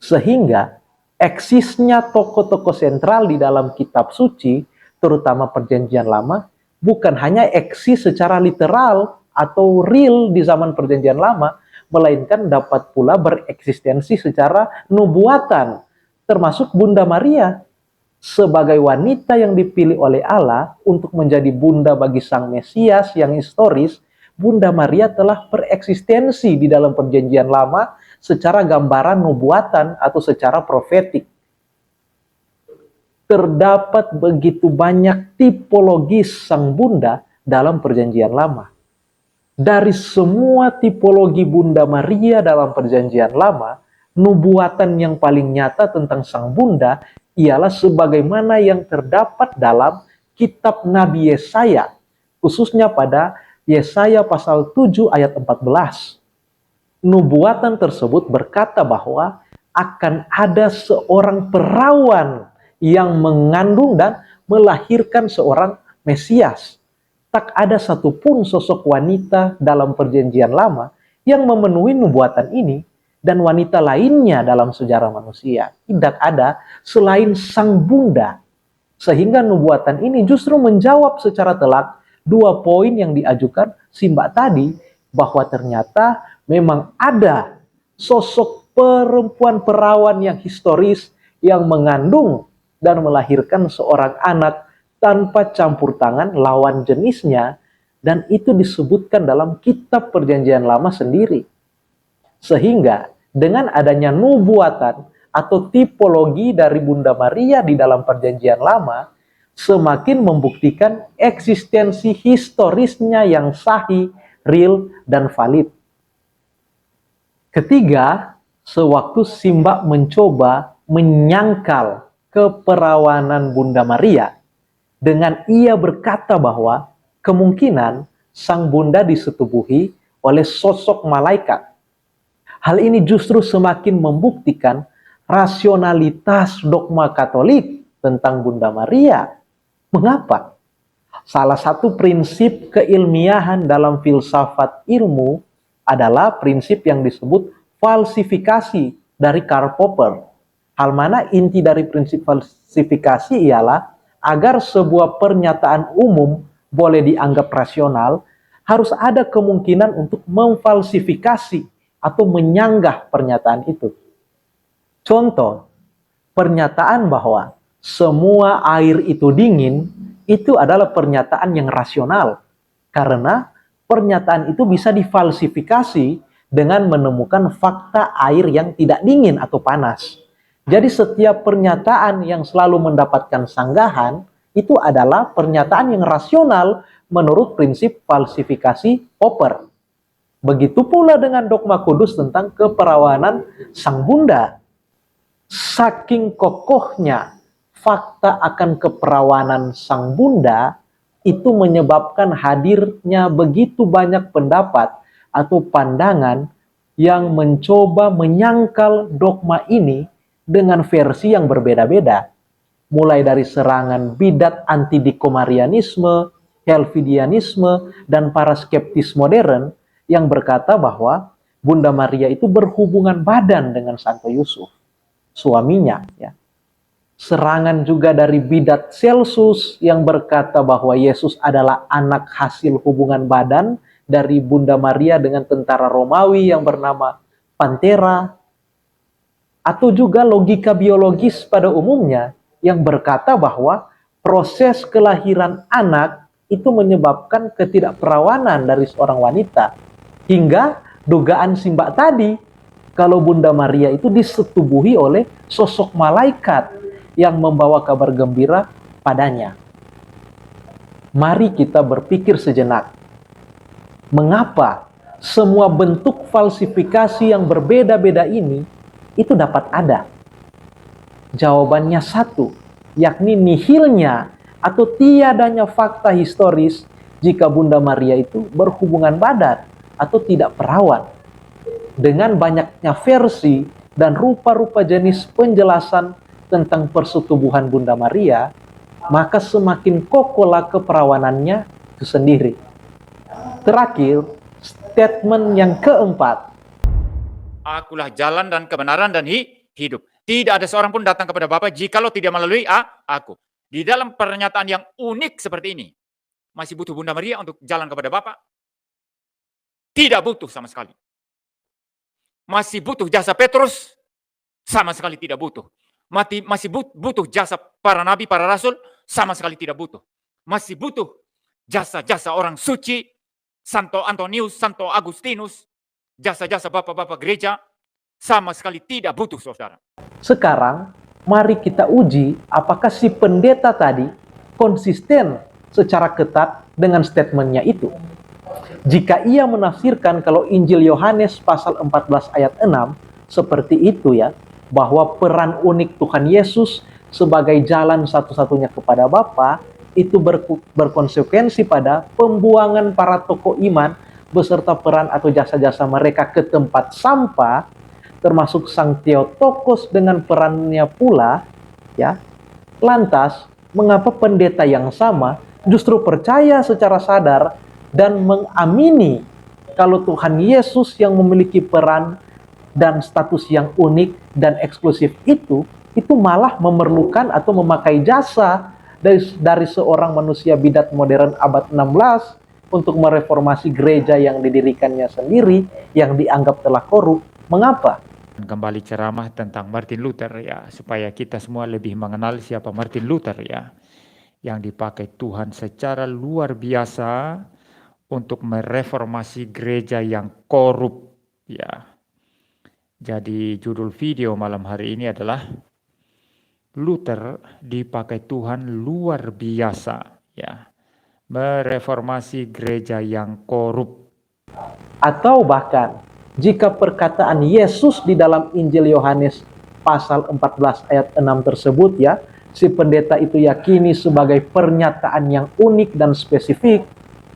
Sehingga eksisnya tokoh-tokoh sentral di dalam kitab suci, terutama Perjanjian Lama, bukan hanya eksis secara literal atau real di zaman Perjanjian Lama, melainkan dapat pula bereksistensi secara nubuatan, termasuk Bunda Maria sebagai wanita yang dipilih oleh Allah untuk menjadi bunda bagi Sang Mesias yang historis. Bunda Maria telah bereksistensi di dalam Perjanjian Lama secara gambaran nubuatan atau secara profetik. Terdapat begitu banyak tipologis Sang Bunda dalam Perjanjian Lama. Dari semua tipologi Bunda Maria dalam Perjanjian Lama, nubuatan yang paling nyata tentang Sang Bunda ialah sebagaimana yang terdapat dalam kitab Nabi Yesaya, khususnya pada Yesaya pasal 7 ayat 14. Nubuatan tersebut berkata bahwa akan ada seorang perawan yang mengandung dan melahirkan seorang Mesias. Tak ada satupun sosok wanita dalam Perjanjian Lama yang memenuhi nubuatan ini, dan wanita lainnya dalam sejarah manusia tidak ada selain Sang Bunda. Sehingga nubuatan ini justru menjawab secara telak dua poin yang diajukan Simba tadi, bahwa ternyata memang ada sosok perempuan perawan yang historis yang mengandung dan melahirkan seorang anak tanpa campur tangan lawan jenisnya, dan itu disebutkan dalam kitab Perjanjian Lama sendiri. Sehingga dengan adanya nubuatan atau tipologi dari Bunda Maria di dalam Perjanjian Lama semakin membuktikan eksistensi historisnya yang sahih, real, dan valid. Ketiga, sewaktu Simba mencoba menyangkal keperawanan Bunda Maria, dengan ia berkata bahwa kemungkinan Sang Bunda disetubuhi oleh sosok malaikat. Hal ini justru semakin membuktikan rasionalitas dogma Katolik tentang Bunda Maria. Mengapa? Salah satu prinsip keilmiahan dalam filsafat ilmu adalah prinsip yang disebut falsifikasi dari Karl Popper. Hal mana inti dari prinsip falsifikasi ialah agar sebuah pernyataan umum boleh dianggap rasional, harus ada kemungkinan untuk memfalsifikasi atau menyanggah pernyataan itu. Contoh, pernyataan bahwa semua air itu dingin, itu adalah pernyataan yang rasional. Karena pernyataan itu bisa difalsifikasi dengan menemukan fakta air yang tidak dingin atau panas. Jadi setiap pernyataan yang selalu mendapatkan sanggahan, itu adalah pernyataan yang rasional menurut prinsip falsifikasi Popper. Begitu pula dengan dogma kudus tentang keperawanan Sang Bunda. Saking kokohnya fakta akan keperawanan Sang Bunda, itu menyebabkan hadirnya begitu banyak pendapat atau pandangan yang mencoba menyangkal dogma ini dengan versi yang berbeda-beda. Mulai dari serangan bidat anti-dikomarianisme, Helvidianisme, dan para skeptis modern yang berkata bahwa Bunda Maria itu berhubungan badan dengan Santo Yusuf, suaminya. Ya. Serangan juga dari bidat Celsus yang berkata bahwa Yesus adalah anak hasil hubungan badan dari Bunda Maria dengan tentara Romawi yang bernama Pantera. Atau juga logika biologis pada umumnya yang berkata bahwa proses kelahiran anak itu menyebabkan ketidakperawanan dari seorang wanita. Hingga dugaan Simbak tadi, kalau Bunda Maria itu disetubuhi oleh sosok malaikat yang membawa kabar gembira padanya. Mari kita berpikir sejenak. Mengapa semua bentuk falsifikasi yang berbeda-beda ini itu dapat ada? Jawabannya satu, yakni nihilnya atau tiadanya fakta historis jika Bunda Maria itu berhubungan badan atau tidak perawan. Dengan banyaknya versi dan rupa-rupa jenis penjelasan tentang persetubuhan Bunda Maria, maka semakin kokohlah keperawanannya itu sendiri. Terakhir, statement yang keempat. Akulah jalan dan kebenaran dan hidup. Tidak ada seorang pun datang kepada Bapa jikalau tidak melalui aku. Di dalam pernyataan yang unik seperti ini, masih butuh Bunda Maria untuk jalan kepada Bapa? Tidak butuh sama sekali. Masih butuh jasa Petrus? Sama sekali tidak butuh. Masih butuh jasa para nabi, para rasul? Sama sekali tidak butuh. Masih butuh jasa-jasa orang suci, Santo Antonius, Santo Agustinus, jasa-jasa bapak-bapak gereja? Sama sekali tidak butuh, saudara. Sekarang, mari kita uji apakah si pendeta tadi konsisten secara ketat dengan statementnya itu. Jika ia menafsirkan kalau Injil Yohanes pasal 14 ayat 6 seperti itu ya, bahwa peran unik Tuhan Yesus sebagai jalan satu-satunya kepada Bapa itu berkonsekuensi pada pembuangan para tokoh iman beserta peran atau jasa-jasa mereka ke tempat sampah, termasuk Sang Theotokos dengan perannya pula, ya. Lantas, mengapa pendeta yang sama justru percaya secara sadar dan mengamini kalau Tuhan Yesus yang memiliki peran dan status yang unik dan eksklusif itu malah memerlukan atau memakai jasa dari seorang manusia bidat modern abad 16 untuk mereformasi gereja yang didirikannya sendiri yang dianggap telah korup. Mengapa? Kembali ceramah tentang Martin Luther ya, supaya kita semua lebih mengenal siapa Martin Luther ya, yang dipakai Tuhan secara luar biasa untuk mereformasi gereja yang korup ya. Jadi judul video malam hari ini adalah Luther dipakai Tuhan luar biasa ya, mereformasi gereja yang korup. Atau bahkan jika perkataan Yesus di dalam Injil Yohanes pasal 14 ayat 6 tersebut ya, si pendeta itu yakini sebagai pernyataan yang unik dan spesifik,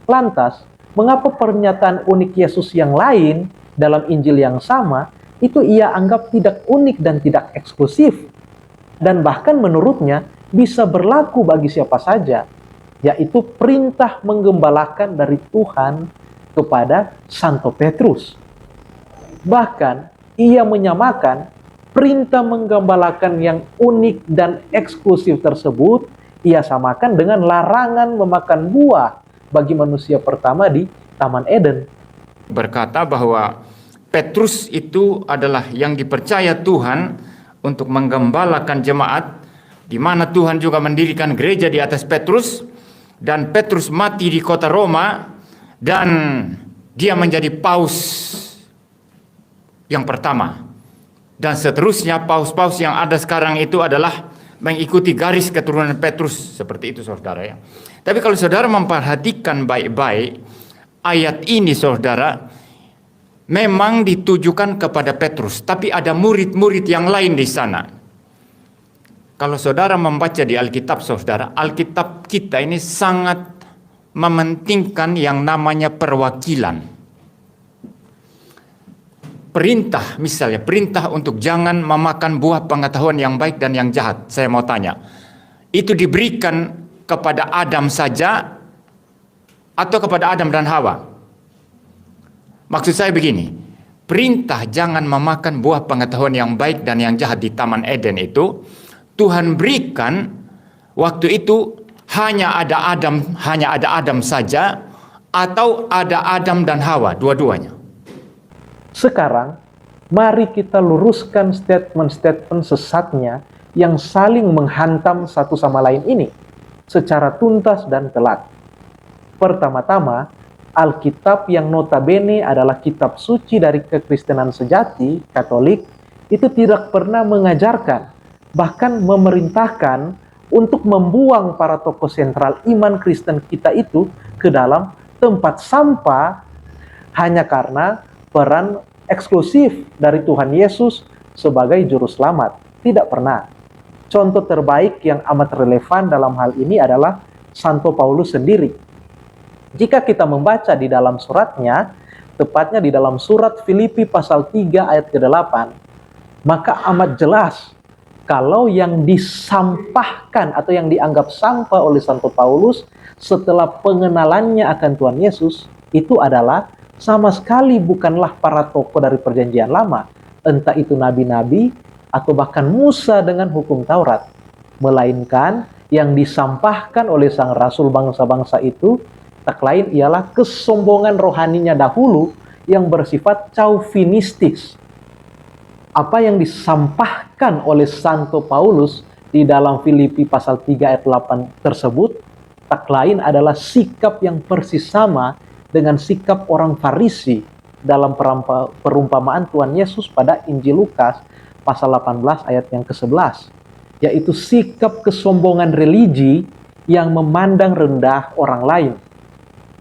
lantas mengapa pernyataan unik Yesus yang lain dalam Injil yang sama itu ia anggap tidak unik dan tidak eksklusif, dan bahkan menurutnya bisa berlaku bagi siapa saja, yaitu perintah menggembalakan dari Tuhan kepada Santo Petrus. Bahkan ia menyamakan perintah menggembalakan yang unik dan eksklusif tersebut, ia samakan dengan larangan memakan buah bagi manusia pertama di Taman Eden. Berkata bahwa Petrus itu adalah yang dipercaya Tuhan untuk menggembalakan jemaat, di mana Tuhan juga mendirikan gereja di atas Petrus, dan Petrus mati di kota Roma, dan dia menjadi paus yang pertama. Dan seterusnya paus-paus yang ada sekarang itu adalah mengikuti garis keturunan Petrus, seperti itu saudara ya. Tapi kalau saudara memperhatikan baik-baik ayat ini saudara, memang ditujukan kepada Petrus, tapi ada murid-murid yang lain di sana. Kalau saudara membaca di Alkitab saudara, Alkitab kita ini sangat mementingkan yang namanya perwakilan. perintah, misalnya perintah untuk jangan memakan buah pengetahuan yang baik dan yang jahat. Saya mau tanya, itu diberikan kepada Adam saja atau kepada Adam dan Hawa? Maksud saya begini, perintah jangan memakan buah pengetahuan yang baik dan yang jahat di Taman Eden itu Tuhan berikan waktu itu hanya ada Adam saja atau ada Adam dan Hawa, dua-duanya. Sekarang, mari kita luruskan statement-statement sesatnya yang saling menghantam satu sama lain ini secara tuntas dan telak. Pertama-tama, Alkitab yang notabene adalah kitab suci dari kekristenan sejati, Katolik, itu tidak pernah mengajarkan, bahkan memerintahkan untuk membuang para tokoh sentral iman Kristen kita itu ke dalam tempat sampah hanya karena peran eksklusif dari Tuhan Yesus sebagai juru selamat. Tidak pernah. Contoh terbaik yang amat relevan dalam hal ini adalah Santo Paulus sendiri. Jika kita membaca di dalam suratnya, tepatnya di dalam surat Filipi pasal 3 ayat ke-8, maka amat jelas kalau yang disampahkan atau yang dianggap sampah oleh Santo Paulus setelah pengenalannya akan Tuhan Yesus itu adalah sama sekali bukanlah para tokoh dari perjanjian lama, entah itu nabi-nabi atau bahkan Musa dengan hukum Taurat, melainkan yang disampahkan oleh sang rasul bangsa-bangsa itu tak lain ialah kesombongan rohaninya dahulu yang bersifat chauvinistis. Apa yang disampahkan oleh Santo Paulus di dalam Filipi pasal 3 ayat 8 tersebut tak lain adalah sikap yang persis sama dengan sikap orang Farisi dalam perumpamaan Tuhan Yesus pada Injil Lukas pasal 18 ayat yang ke-11, yaitu sikap kesombongan religi yang memandang rendah orang lain.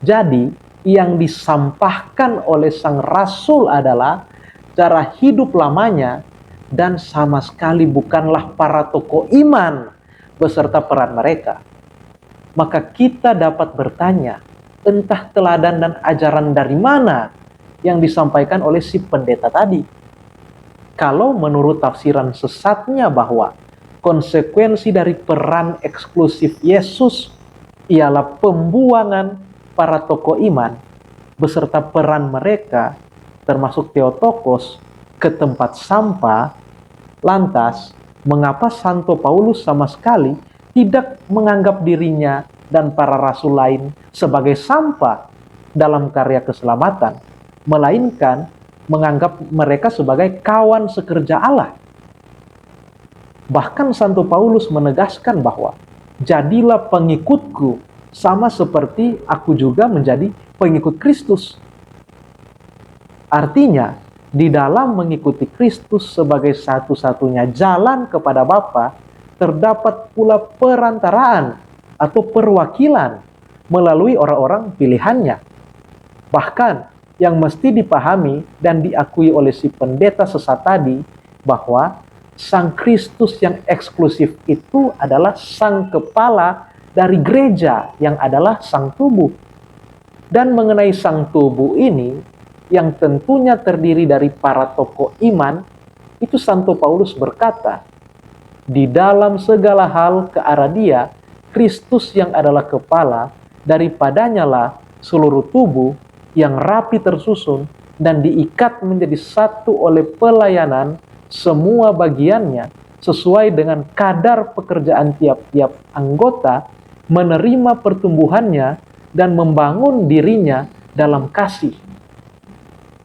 Jadi, yang disampahkan oleh sang rasul adalah cara hidup lamanya dan sama sekali bukanlah para tokoh iman beserta peran mereka. Maka kita dapat bertanya, entah teladan dan ajaran dari mana yang disampaikan oleh si pendeta tadi. Kalau menurut tafsiran sesatnya bahwa konsekuensi dari peran eksklusif Yesus ialah pembuangan para tokoh iman beserta peran mereka termasuk Theotokos ke tempat sampah, lantas mengapa Santo Paulus sama sekali tidak menganggap dirinya dan para rasul lain sebagai sampah dalam karya keselamatan, melainkan menganggap mereka sebagai kawan sekerja Allah. Bahkan Santo Paulus menegaskan bahwa jadilah pengikutku sama seperti aku juga menjadi pengikut Kristus. Artinya, di dalam mengikuti Kristus sebagai satu-satunya jalan kepada Bapa, terdapat pula perantaraan atau perwakilan melalui orang-orang pilihannya. Bahkan yang mesti dipahami dan diakui oleh si pendeta sesat tadi bahwa Sang Kristus yang eksklusif itu adalah Sang Kepala dari gereja yang adalah Sang Tubuh. Dan mengenai Sang Tubuh ini yang tentunya terdiri dari para tokoh iman, itu Santo Paulus berkata, di dalam segala hal ke arah Dia, Kristus yang adalah kepala, daripadanya lah seluruh tubuh yang rapi tersusun dan diikat menjadi satu oleh pelayanan semua bagiannya sesuai dengan kadar pekerjaan tiap-tiap anggota menerima pertumbuhannya dan membangun dirinya dalam kasih.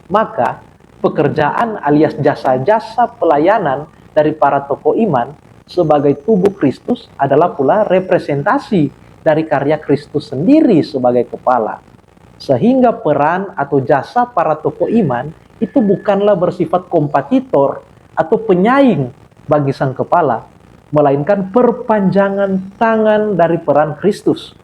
Maka pekerjaan alias jasa-jasa pelayanan dari para tokoh iman sebagai tubuh Kristus adalah pula representasi dari karya Kristus sendiri sebagai kepala. Sehingga peran atau jasa para tokoh iman itu bukanlah bersifat kompetitor atau penyaing bagi sang kepala, melainkan perpanjangan tangan dari peran Kristus.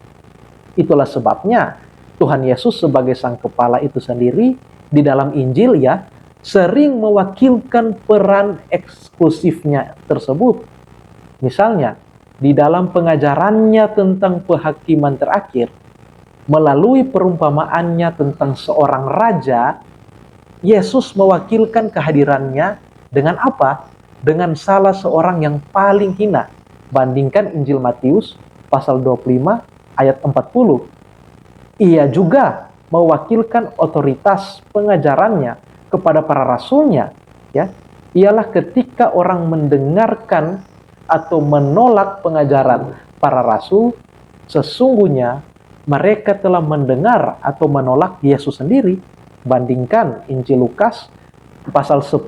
Itulah sebabnya Tuhan Yesus sebagai sang kepala itu sendiri di dalam Injil ya sering mewakilkan peran eksklusifnya tersebut. Misalnya, di dalam pengajarannya tentang penghakiman terakhir, melalui perumpamaannya tentang seorang raja Yesus mewakilkan kehadirannya dengan apa? Dengan salah seorang yang paling hina. Bandingkan Injil Matius pasal 25 ayat 40. Ia juga mewakilkan otoritas pengajarannya kepada para rasulnya, ya. Ialah ketika orang mendengarkan atau menolak pengajaran para rasul, sesungguhnya mereka telah mendengar atau menolak Yesus sendiri. Bandingkan Injil Lukas pasal 10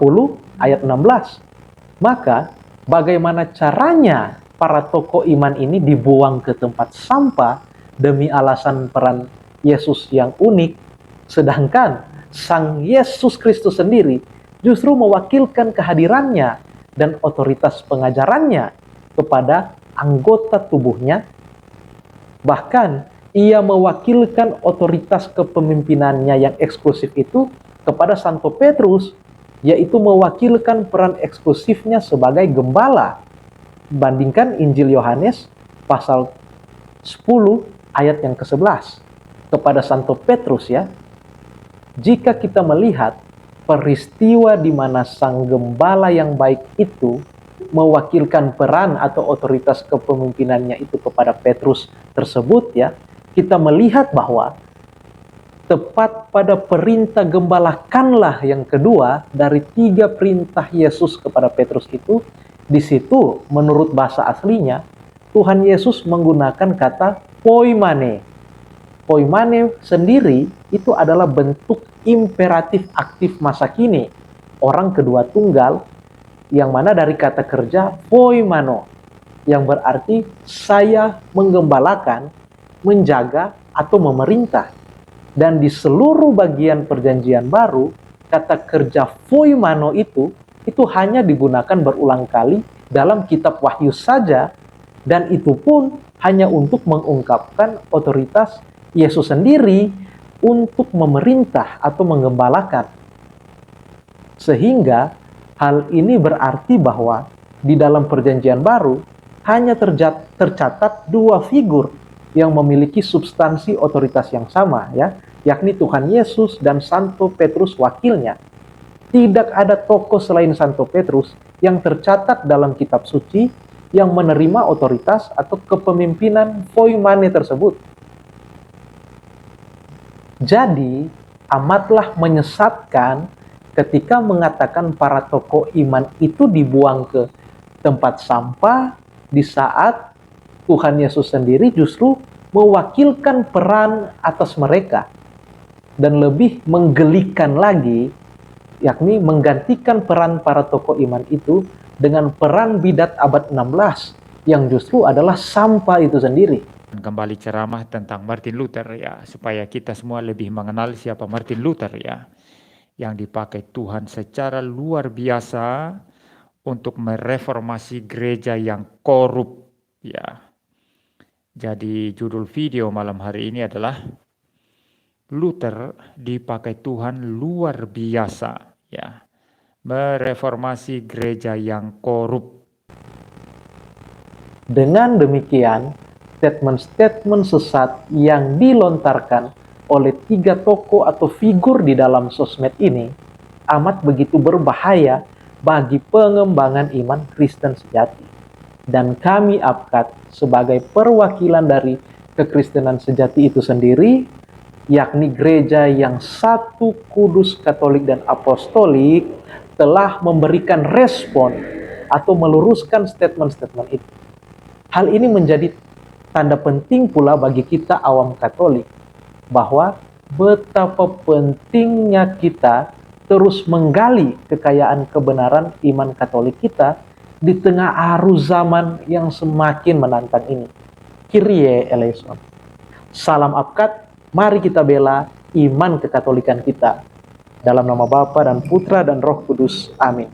ayat 16. Maka bagaimana caranya para tokoh iman ini dibuang ke tempat sampah demi alasan peran Yesus yang unik, sedangkan Sang Yesus Kristus sendiri justru mewakilkan kehadirannya dan otoritas pengajarannya kepada anggota tubuhnya. Bahkan ia mewakilkan otoritas kepemimpinannya yang eksklusif itu kepada Santo Petrus, yaitu mewakilkan peran eksklusifnya sebagai gembala. Bandingkan Injil Yohanes pasal 10 ayat yang ke-11 kepada Santo Petrus, ya. Jika kita melihat peristiwa di mana sang gembala yang baik itu mewakilkan peran atau otoritas kepemimpinannya itu kepada Petrus tersebut, ya, kita melihat bahwa tepat pada perintah gembalakanlah yang kedua dari 3 perintah Yesus kepada Petrus itu, di situ menurut bahasa aslinya Tuhan Yesus menggunakan kata poimane. Poimane sendiri itu adalah bentuk imperatif aktif masa kini, orang kedua tunggal, yang mana dari kata kerja poimano, yang berarti saya menggembalakan, menjaga, atau memerintah. Dan di seluruh bagian perjanjian baru, kata kerja poimano itu hanya digunakan berulang kali dalam kitab Wahyu saja, dan itu pun hanya untuk mengungkapkan otoritas Yesus sendiri untuk memerintah atau menggembalakan. Sehingga hal ini berarti bahwa di dalam perjanjian baru hanya tercatat 2 figur yang memiliki substansi otoritas yang sama, ya, yakni Tuhan Yesus dan Santo Petrus wakilnya. Tidak ada tokoh selain Santo Petrus yang tercatat dalam kitab suci yang menerima otoritas atau kepemimpinan poimane tersebut. Jadi, amatlah menyesatkan ketika mengatakan para tokoh iman itu dibuang ke tempat sampah di saat Tuhan Yesus sendiri justru mewakilkan peran atas mereka. Dan lebih menggelikan lagi, yakni menggantikan peran para tokoh iman itu dengan peran bidat abad 16 yang justru adalah sampah itu sendiri. Kembali ceramah tentang Martin Luther, ya, supaya kita semua lebih mengenal siapa Martin Luther, ya, yang dipakai Tuhan secara luar biasa untuk mereformasi gereja yang korup, ya. Jadi judul video malam hari ini adalah Luther dipakai Tuhan luar biasa, ya, mereformasi gereja yang korup. Dengan demikian, statement-statement sesat yang dilontarkan oleh 3 tokoh atau figur di dalam sosmed ini amat begitu berbahaya bagi pengembangan iman Kristen sejati. Dan kami APKAT sebagai perwakilan dari kekristenan sejati itu sendiri, yakni gereja yang satu, kudus, katolik, dan apostolik, telah memberikan respon atau meluruskan statement-statement itu. Hal ini menjadi tanda penting pula bagi kita awam Katolik, bahwa betapa pentingnya kita terus menggali kekayaan kebenaran iman Katolik kita di tengah arus zaman yang semakin menantang ini. Kyrie eleison. Salam APKAT, mari kita bela iman kekatolikan kita. Dalam nama Bapa dan Putra dan Roh Kudus. Amin.